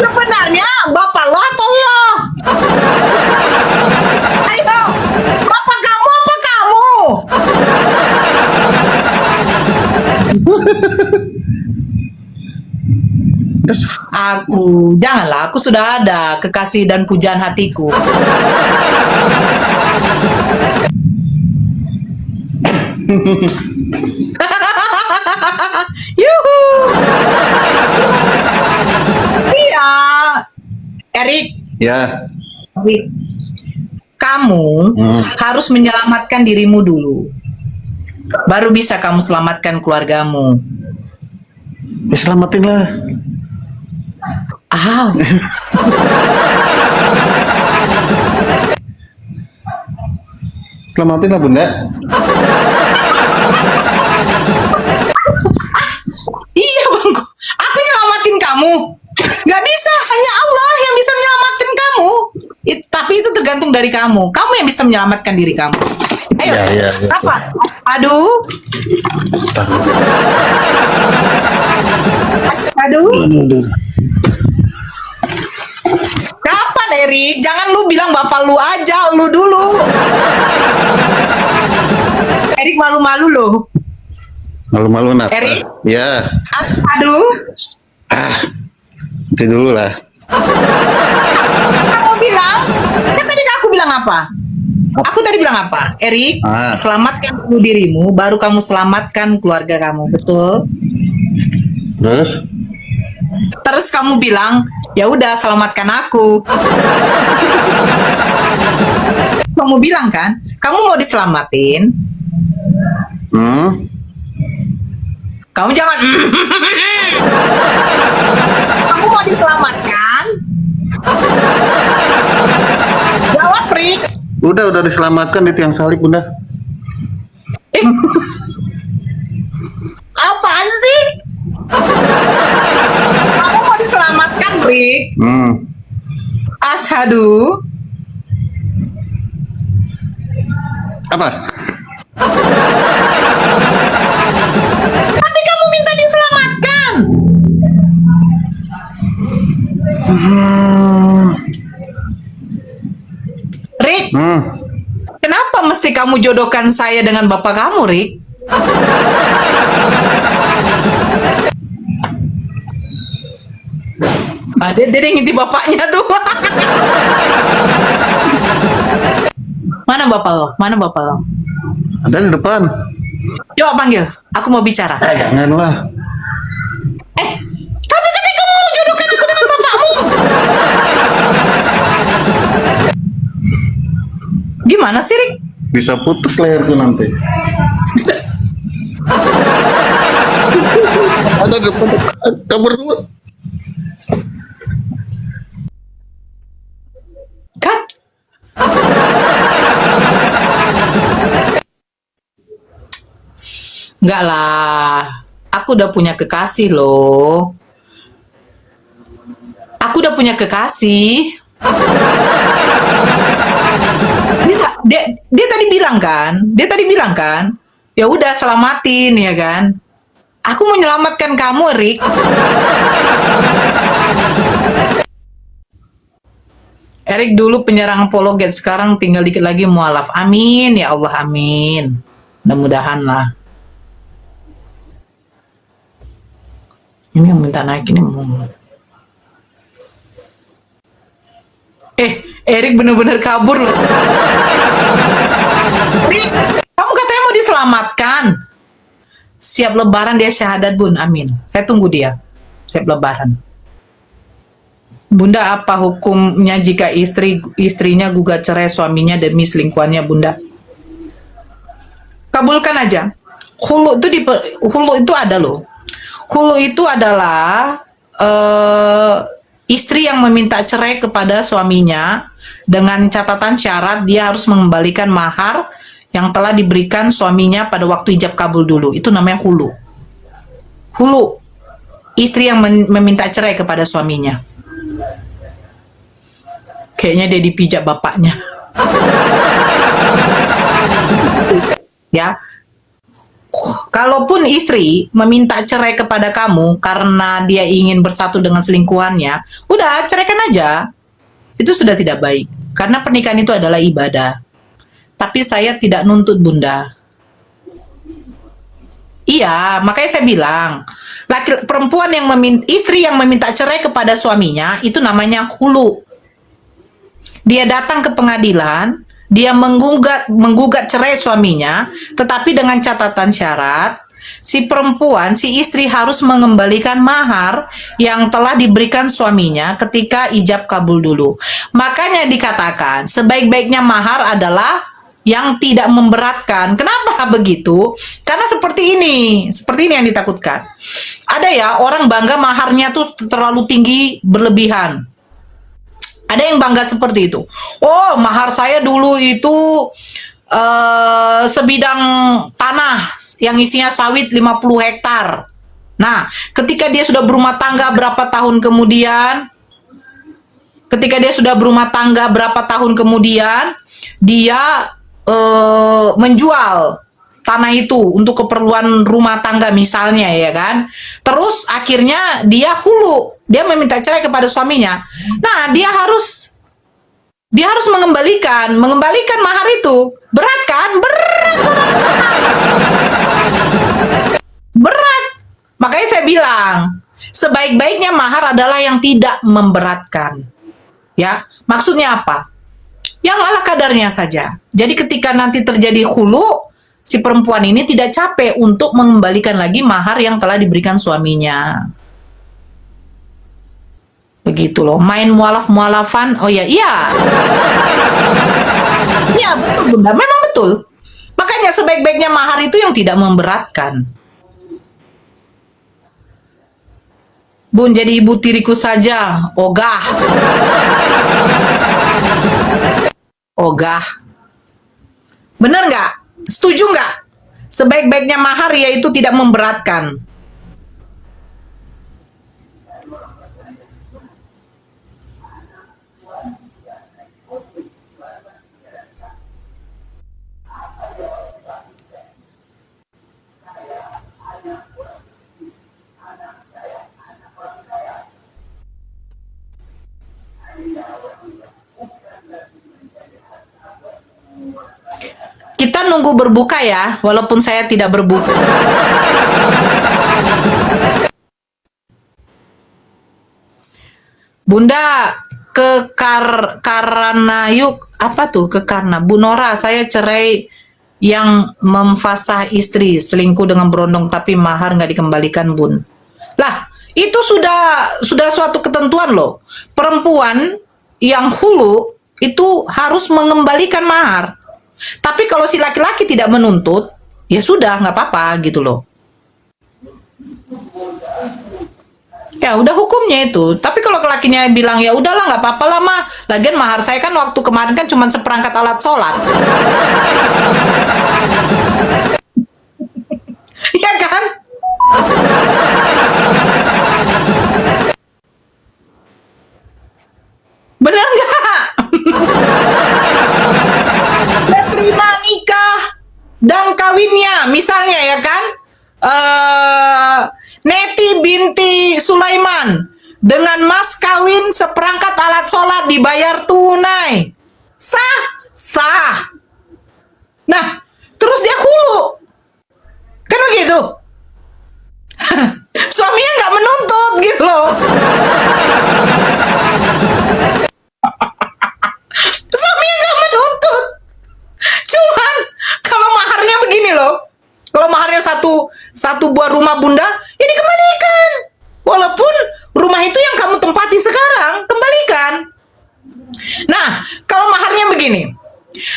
Sebenarnya bapak lo atau lo? Ayo, bapak kamu apa kamu? Terus, Janganlah, aku sudah ada kekasih dan pujaan hatiku. Yuhu. Iya, Erik, ya. kamu harus menyelamatkan dirimu dulu. Baru bisa kamu selamatkan keluargamu. Ya, selamatin lah. Ah. Selamatin lah Bunda. Iya bangku, aku nyelamatin kamu. Gak bisa, hanya Allah yang bisa menyelamatkan kamu. Tapi itu tergantung dari kamu. Kamu yang bisa menyelamatkan diri kamu. Ayo, Ya, apa? Aduh. Aduh. Kapan Erik? Jangan lu bilang bapak lu aja, lu dulu. Erik malu-malu loh. Malu-malu napa? Erik? Ya. Aduh. Nanti dulu lah. Kamu bilang? Kan tadi aku bilang apa? Aku tadi bilang apa? Erik, selamatkan dulu dirimu, baru kamu selamatkan keluarga kamu. Betul? Terus? Terus kamu bilang, Ya udah, selamatkan aku. Kamu bilang kan, kamu mau diselamatin. Hmm? Kamu jangan. Kamu mau diselamatkan? Jawab, Rick. Udah diselamatkan di tiang salib, Bunda. Apaan sih? Kamu mau diselamatkan, Rick? Ashadu. Apa? Tapi kamu minta diselamatkan. Rick, kenapa mesti kamu jodohkan saya dengan bapak kamu, Rick? Dia ngintip bapaknya tuh. Mana bapak lo? Mana bapak lo? Ada di depan. Coba panggil. Aku mau bicara. Janganlah. Tapi ketika kamu mau jodohkan aku dengan bapakmu. Gimana sih, Rick? Bisa putus leherku nanti. Ada di depan. Kabur dulu. Kan? Enggak lah. Aku udah punya kekasih loh. Aku udah punya kekasih. Dia tadi bilang kan? Dia tadi bilang kan? Ya udah, selamatin ya kan? Aku mau menyelamatkan kamu, Rick. Erik dulu penyerang apologet, sekarang tinggal dikit lagi mualaf. Amin ya Allah, amin. Mudah-mudahan lah. Ini yang minta naik ini mau. Erik bener-bener kabur loh. Erik, kamu katanya mau diselamatkan. Siap lebaran dia syahadat, Bun. Amin. Saya tunggu dia. Siap lebaran. Bunda, apa hukumnya jika istrinya gugat cerai suaminya demi selingkuhannya, Bunda? Kabulkan aja. Hulu itu ada loh. Hulu itu adalah istri yang meminta cerai kepada suaminya dengan catatan syarat dia harus mengembalikan mahar yang telah diberikan suaminya pada waktu ijab kabul dulu. Itu namanya hulu. Hulu. Istri yang meminta cerai kepada suaminya. Kayaknya dia dipijak bapaknya. Ya. Kalaupun istri meminta cerai kepada kamu karena dia ingin bersatu dengan selingkuhannya, udah ceraikan aja. Itu sudah tidak baik. Karena pernikahan itu adalah ibadah. Tapi saya tidak nuntut, Bunda. Iya, makanya saya bilang, perempuan yang istri yang meminta cerai kepada suaminya itu namanya hulu. Dia datang ke pengadilan, dia menggugat cerai suaminya, tetapi dengan catatan syarat, si perempuan, si istri harus mengembalikan mahar yang telah diberikan suaminya ketika ijab kabul dulu. Makanya dikatakan, sebaik-baiknya mahar adalah yang tidak memberatkan. Kenapa begitu? Karena seperti ini yang ditakutkan. Ada ya, orang bangga maharnya tuh terlalu tinggi, berlebihan. Ada yang bangga seperti itu. Oh, mahar saya dulu itu sebidang tanah yang isinya sawit 50 hektar. Nah, ketika dia sudah berumah tangga berapa tahun kemudian, dia menjual tanah itu untuk keperluan rumah tangga misalnya, ya kan. Terus akhirnya dia hulu, dia meminta cerai kepada suaminya. Nah, dia harus mengembalikan mahar itu. Berat kan? Berat. Makanya saya bilang, sebaik-baiknya mahar adalah yang tidak memberatkan. Ya, maksudnya apa? Yang ala kadarnya saja. Jadi ketika nanti terjadi hulu, si perempuan ini tidak capek untuk mengembalikan lagi mahar yang telah diberikan suaminya. Begitu loh, main mualaf-mualafan. Oh ya, iya. Iya, betul Bunda, memang betul. Makanya sebaik-baiknya mahar itu yang tidak memberatkan. Bun, jadi ibu tiriku saja, ogah. Ogah. Bener nggak? Setuju nggak? Sebaik-baiknya mahar yaitu tidak memberatkan. Kita nunggu berbuka ya, walaupun saya tidak berbuka. Bunda, Karanayuk, apa tuh ke karena Bu Nora, saya cerai yang memfasah istri, selingkuh dengan berondong tapi mahar nggak dikembalikan Bun. Lah, itu sudah suatu ketentuan loh. Perempuan yang hulu itu harus mengembalikan mahar. Tapi kalau si laki-laki tidak menuntut, ya sudah, nggak apa-apa gitu loh. Ya udah hukumnya itu. Tapi kalau lakinya bilang, ya udahlah nggak apa-apa lah mah. Lagian mahar saya kan waktu kemarin kan cuma seperangkat alat sholat. Ya kan? Bener nggak? Terima nikah dan kawinnya, misalnya ya kan, Neti binti Sulaiman dengan mas kawin seperangkat alat sholat dibayar tunai, sah. Nah, terus dia hulu, kan begitu? Suaminya nggak menuntut gitu loh. Suaminya nggak menuntut. Cuman kalau maharnya begini loh, kalau maharnya satu buah rumah Bunda, ya dikembalikan. Walaupun rumah itu yang kamu tempati sekarang, kembalikan. Nah, kalau maharnya begini,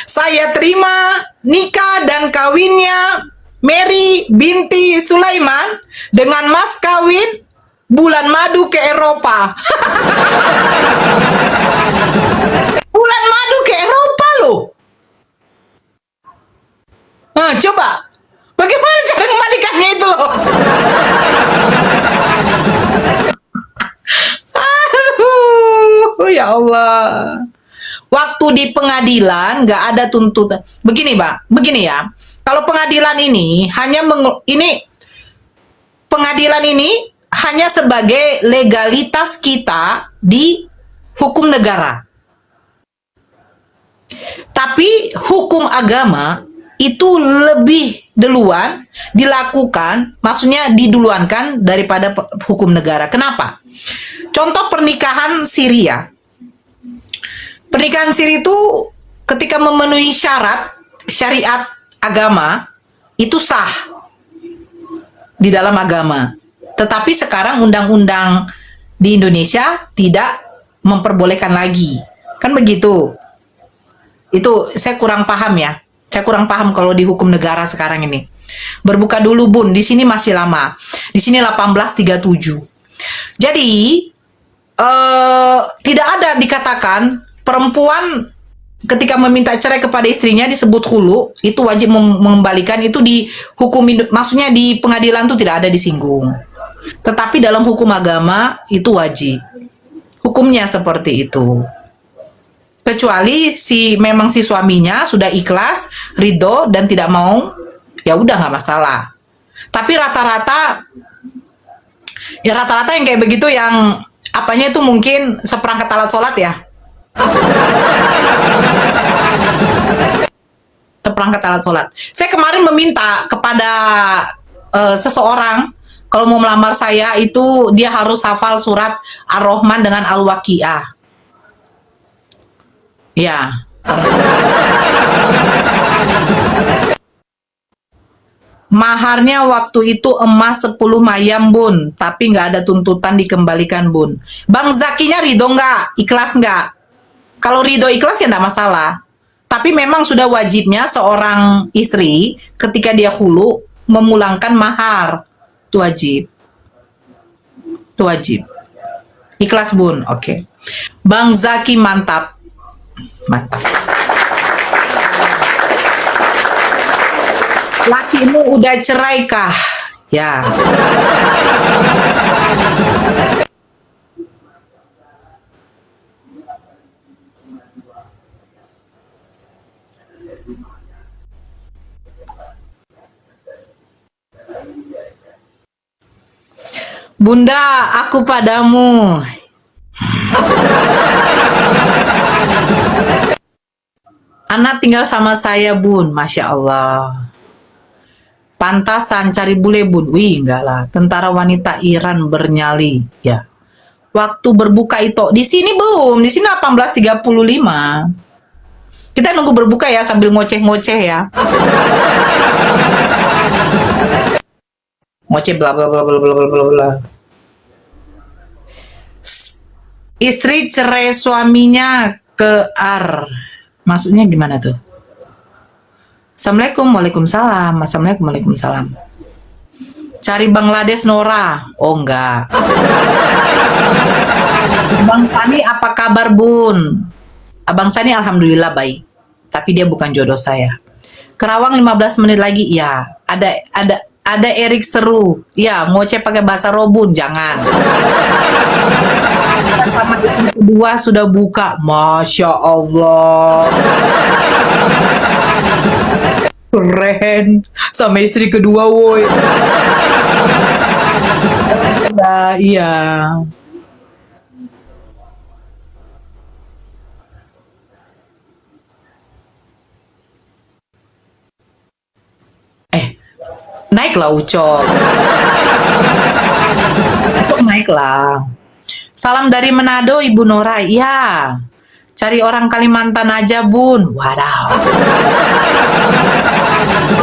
saya terima nikah dan kawinnya Mary binti Sulaiman dengan mas kawin bulan madu ke Eropa. Bulan madu ke Eropa loh. Nah, coba. Bagaimana cara kembalikannya itu loh? Aduh, ya Allah. Waktu di pengadilan nggak ada tuntutan. Begini, Mbak. Begini ya. Kalau pengadilan ini pengadilan ini hanya sebagai legalitas kita di hukum negara. Tapi hukum agama itu lebih duluan dilakukan, maksudnya diduluankan daripada hukum negara. Kenapa? Contoh pernikahan siri ya. Pernikahan siri itu ketika memenuhi syarat syariat agama itu sah di dalam agama. Tetapi sekarang undang-undang di Indonesia tidak memperbolehkan lagi. Kan begitu. Itu saya kurang paham ya. Saya kurang paham kalau di hukum negara sekarang ini. Berbuka dulu Bun, di sini masih lama. Di sini 1837. Jadi tidak ada dikatakan perempuan ketika meminta cerai kepada istrinya disebut hulu, itu wajib mengembalikan, itu di hukum, maksudnya di pengadilan itu tidak ada disinggung. Tetapi dalam hukum agama itu wajib. Hukumnya seperti itu. Kecuali memang si suaminya sudah ikhlas, ridho dan tidak mau, ya udah nggak masalah. Tapi rata-rata yang kayak begitu yang apanya itu mungkin seperangkat alat sholat ya. Seperangkat alat sholat. Saya kemarin meminta kepada seseorang kalau mau melamar saya itu dia harus hafal surat Ar-Rahman dengan Al-Waqiah. Ya. Maharnya waktu itu emas 10 mayam, Bun. Tapi nggak ada tuntutan dikembalikan, Bun. Bang Zakinya ridho nggak? Ikhlas nggak? Kalau ridho ikhlas ya nggak masalah. Tapi memang sudah wajibnya seorang istri ketika dia hulu memulangkan mahar. Itu wajib. Itu wajib. Ikhlas, Bun. Oke. Bang Zaki mantap. Mantap. Lakimu udah cerai kah? Ya. Bunda, aku padamu. Anak tinggal sama saya, Bun. Masya Allah. Pantasan cari bule, Bun. Wih, enggak lah. Tentara wanita Iran bernyali. Ya. Waktu berbuka itu. Di sini belum. Di sini 18.35. Kita nunggu berbuka ya sambil ngoceh-ngoceh ya. Ngoceh bla bla bla bla bla bla bla bla. Istri cerai suaminya ke ar. Maksudnya gimana tuh? Assalamualaikum, waalaikumsalam. Assalamualaikum, waalaikumsalam. Cari Bangladesh Nora. Oh enggak. Bang Sani apa kabar, Bun? Abang Sani alhamdulillah baik. Tapi dia bukan jodoh saya. Kerawang 15 menit lagi. Ya, ada Erik seru. Ya, ngoceh pakai bahasa Robun, jangan. Sama istri kedua sudah buka. Masya Allah. Keren. Sama istri kedua, woi. Nah, iya. Naiklah Ucok. Ucok naiklah. Salam dari Manado, Ibu Nora. Ya, cari orang Kalimantan aja, Bun. Wadaw.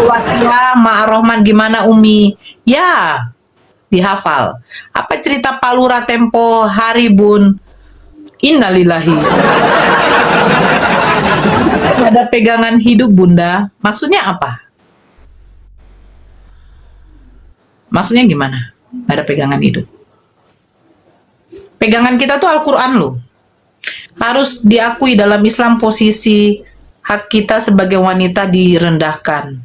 Watia, Ma Rohman gimana, Umi? Ya, dihafal. Apa cerita Pak Lurah tempo hari, Bun? Innalillahi. Ada pegangan hidup, Bunda. Maksudnya apa? Maksudnya gimana? Gak ada pegangan hidup. Pegangan kita tuh Al-Quran loh. Harus diakui dalam Islam posisi hak kita sebagai wanita direndahkan.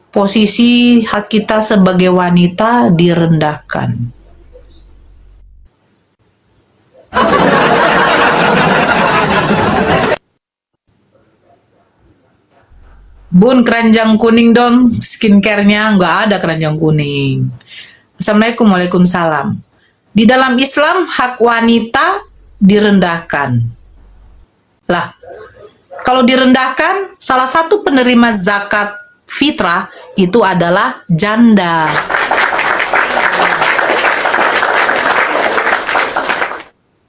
Posisi hak kita sebagai wanita direndahkan. Bun, keranjang kuning dong skincare-nya. Nggak ada keranjang kuning. Assalamualaikum, waalaikumsalam. Di dalam Islam, hak wanita direndahkan. Lah, kalau direndahkan, salah satu penerima zakat fitrah itu adalah janda.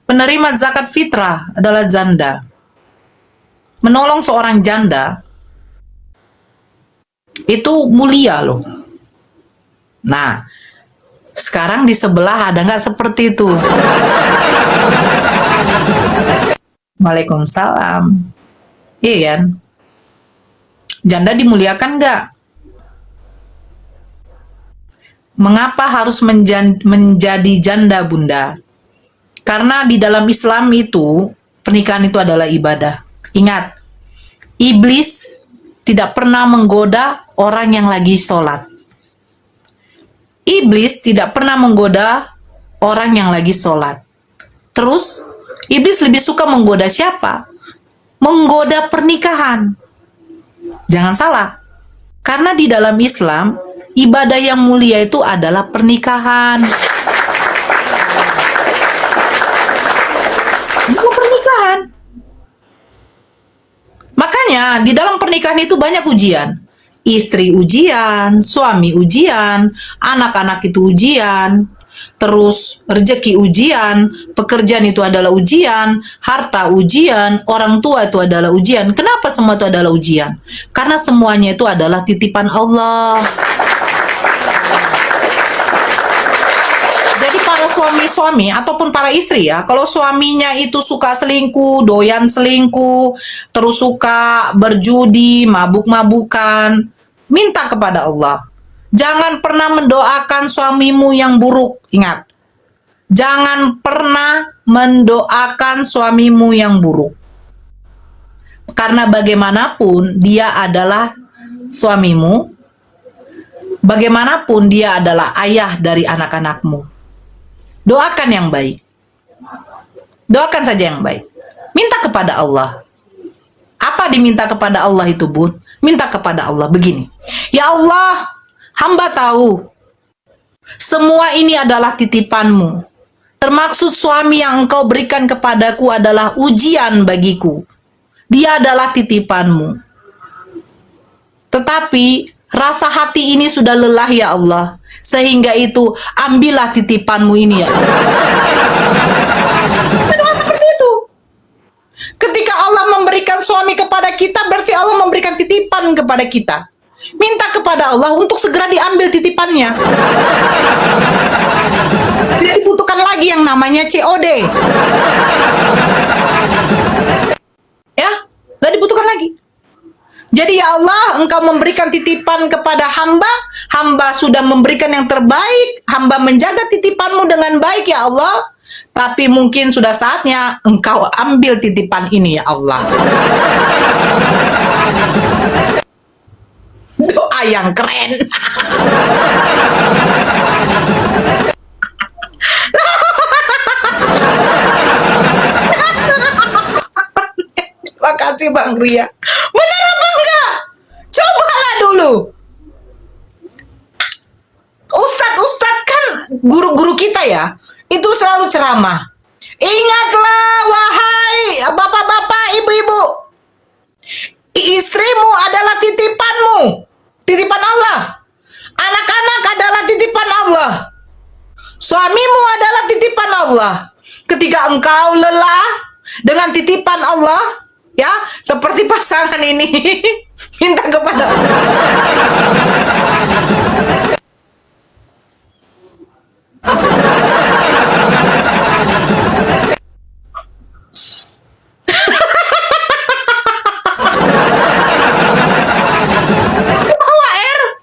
Penerima zakat fitrah adalah janda. Menolong seorang janda itu mulia loh. Nah, sekarang di sebelah ada nggak seperti itu? Waalaikumsalam. Iya kan? Janda dimuliakan nggak? Mengapa harus menjadi janda, Bunda? Karena di dalam Islam itu, pernikahan itu adalah ibadah. Ingat, iblis tidak pernah menggoda orang yang lagi sholat. Iblis tidak pernah menggoda orang yang lagi sholat. Terus, iblis lebih suka menggoda siapa? Menggoda pernikahan. Jangan salah. Karena di dalam Islam, ibadah yang mulia itu adalah pernikahan. Itu pernikahan. Makanya di dalam pernikahan itu banyak ujian. Istri ujian, suami ujian, anak-anak itu ujian, terus rezeki ujian, pekerjaan itu adalah ujian, harta ujian, orang tua itu adalah ujian. Kenapa semua itu adalah ujian? Karena semuanya itu adalah titipan Allah. suami-suami ataupun para istri ya, kalau suaminya itu suka selingkuh, doyan selingkuh, terus suka berjudi, mabuk-mabukan, minta kepada Allah. Jangan pernah mendoakan suamimu yang buruk. Ingat, jangan pernah mendoakan suamimu yang buruk. Karena bagaimanapun dia adalah suamimu, bagaimanapun dia adalah ayah dari anak-anakmu. Doakan yang baik. Doakan saja yang baik. Minta kepada Allah. Apa diminta kepada Allah itu, Bun? Minta kepada Allah begini. Ya Allah, hamba tahu semua ini adalah titipanmu. Termaksud suami yang engkau berikan kepadaku adalah ujian bagiku. Dia adalah titipanmu. Tetapi rasa hati ini sudah lelah ya Allah. Sehingga itu ambillah titipanmu ini ya. Doa seperti itu. Ketika Allah memberikan suami kepada kita, berarti Allah memberikan titipan kepada kita. Minta kepada Allah untuk segera diambil titipannya. Tidak dibutuhkan lagi yang namanya COD. Ya, tidak dibutuhkan lagi. Jadi ya Allah, engkau memberikan titipan kepada hamba, hamba sudah memberikan yang terbaik, hamba menjaga titipanmu dengan baik ya Allah, tapi mungkin sudah saatnya engkau ambil titipan ini ya Allah. Doa yang keren. Terima kasih Bang Ria. Benar apa enggak? Cobalah dulu. Ustadz kan guru-guru kita ya, itu selalu ceramah. Ingatlah wahai bapak-bapak, ibu-ibu, istrimu adalah titipanmu, titipan Allah. Anak-anak adalah titipan Allah. Suamimu adalah titipan Allah. Ketika engkau lelah dengan titipan Allah, ya, seperti pasangan ini, minta kepada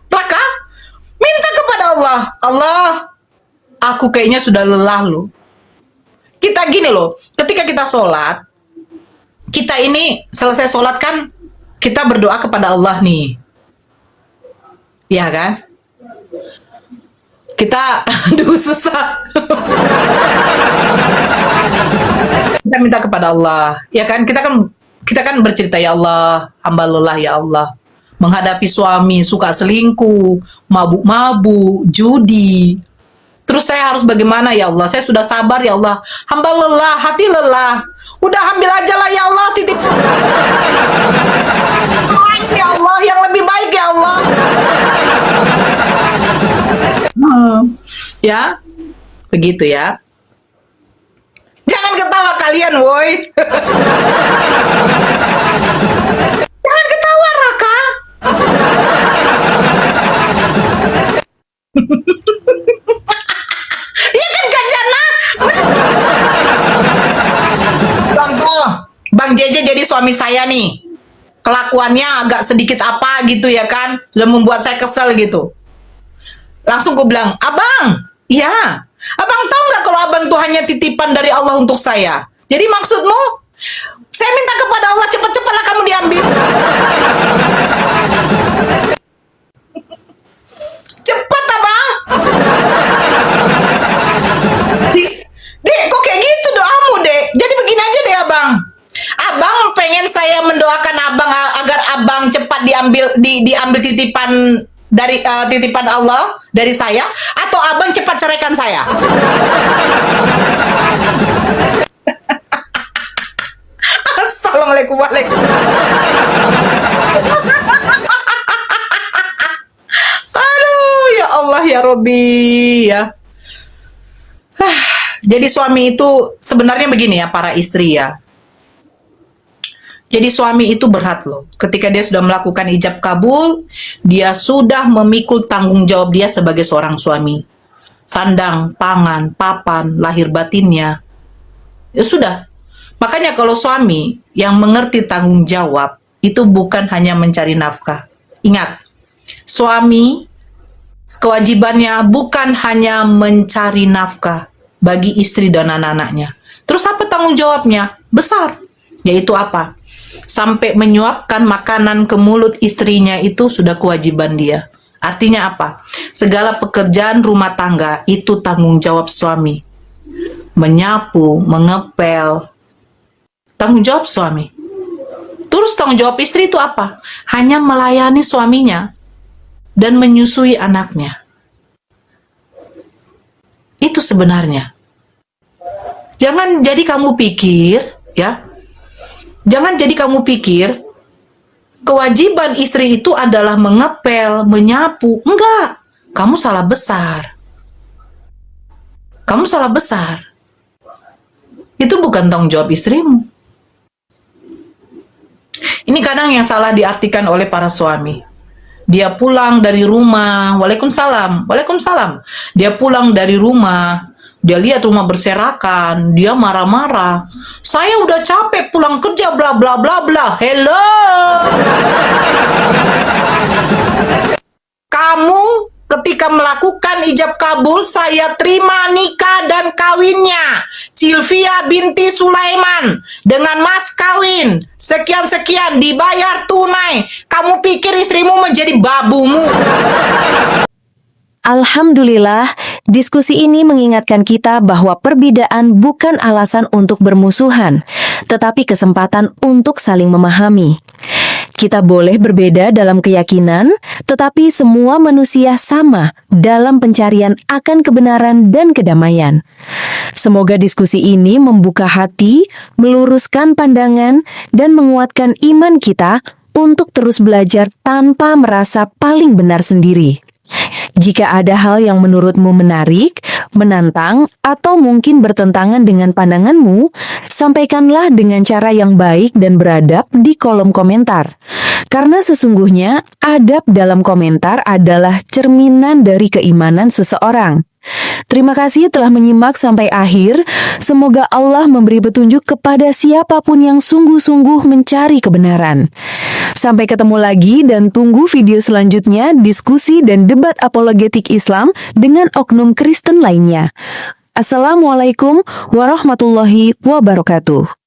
Raka, minta kepada Allah. Allah, aku kayaknya sudah lelah loh. Kita gini loh, ketika kita sholat, kita ini selesai sholat kan, kita berdoa kepada Allah nih. Iya kan? Kita, aduh susah. Kita minta kepada Allah. Ya kan? Kita kan bercerita, ya Allah, hamba lelah ya Allah. Menghadapi suami suka selingkuh, mabuk-mabuk, judi. Terus saya harus bagaimana ya Allah? Saya sudah sabar ya Allah. Hamba lelah, hati lelah. Udah ambil aja lah ya Allah, titip. Lain ya Allah, yang lebih baik ya Allah. Ya, begitu ya. Jangan ketawa kalian, woi. Jangan ketawa, Raka. Contoh, Bang JJ jadi suami saya nih. Kelakuannya agak sedikit apa gitu ya kan. Sudah membuat saya kesel gitu. Langsung gue bilang, Abang, iya. Abang tahu nggak kalau abang tuh hanya titipan dari Allah untuk saya? Jadi maksudmu, saya minta kepada Allah cepat-cepatlah kamu diambil. Cepat abang. Dek, kok kayak gitu doamu, Dek? Jadi begini aja deh, Abang. Abang pengen saya mendoakan Abang agar Abang cepat diambil titipan dari titipan Allah dari saya, atau Abang cepat ceraikan saya? Assalamualaikum Aduh, ya Allah ya Robbi ya. Jadi suami itu sebenarnya begini ya para istri ya. Jadi suami itu berat loh. Ketika dia sudah melakukan ijab kabul, dia sudah memikul tanggung jawab dia sebagai seorang suami. sandang, pangan, papan, lahir batinnya. Ya sudah. Makanya kalau suami yang mengerti tanggung jawab, itu bukan hanya mencari nafkah. Ingat, suami kewajibannya bukan hanya mencari nafkah bagi istri dan anak-anaknya. Terus apa tanggung jawabnya? Besar. Yaitu apa? Sampai menyuapkan makanan ke mulut istrinya itu sudah kewajiban dia. Artinya apa? Segala pekerjaan rumah tangga itu tanggung jawab suami. Menyapu, mengepel, tanggung jawab suami. Terus tanggung jawab istri itu apa? Hanya melayani suaminya dan menyusui anaknya. Itu sebenarnya. Jangan jadi kamu pikir, ya. Jangan jadi kamu pikir kewajiban istri itu adalah mengepel, menyapu. Enggak. Kamu salah besar. Kamu salah besar. Itu bukan tanggung jawab istrimu. Ini kadang yang salah diartikan oleh para suami. Dia pulang dari rumah, waalaikumsalam, waalaikumsalam. Dia pulang dari rumah, dia lihat rumah berserakan, dia marah-marah. Saya udah capek pulang kerja, bla bla bla bla. Hello. Kamu ketika melakukan ijab kabul, saya terima nikah dan kawinnya Sylvia binti Sulaiman dengan mas kawin sekian-sekian dibayar tunai. Kamu pikir istrimu menjadi babumu? Alhamdulillah, diskusi ini mengingatkan kita bahwa perbedaan bukan alasan untuk bermusuhan, tetapi kesempatan untuk saling memahami. Kita boleh berbeda dalam keyakinan, tetapi semua manusia sama dalam pencarian akan kebenaran dan kedamaian. Semoga diskusi ini membuka hati, meluruskan pandangan, dan menguatkan iman kita untuk terus belajar tanpa merasa paling benar sendiri. Jika ada hal yang menurutmu menarik, menantang, atau mungkin bertentangan dengan pandanganmu, sampaikanlah dengan cara yang baik dan beradab di kolom komentar. Karena sesungguhnya, adab dalam komentar adalah cerminan dari keimanan seseorang. Terima kasih telah menyimak sampai akhir. Semoga Allah memberi petunjuk kepada siapapun yang sungguh-sungguh mencari kebenaran. Sampai ketemu lagi dan tunggu video selanjutnya diskusi dan debat apologetik Islam dengan oknum Kristen lainnya. Assalamualaikum warahmatullahi wabarakatuh.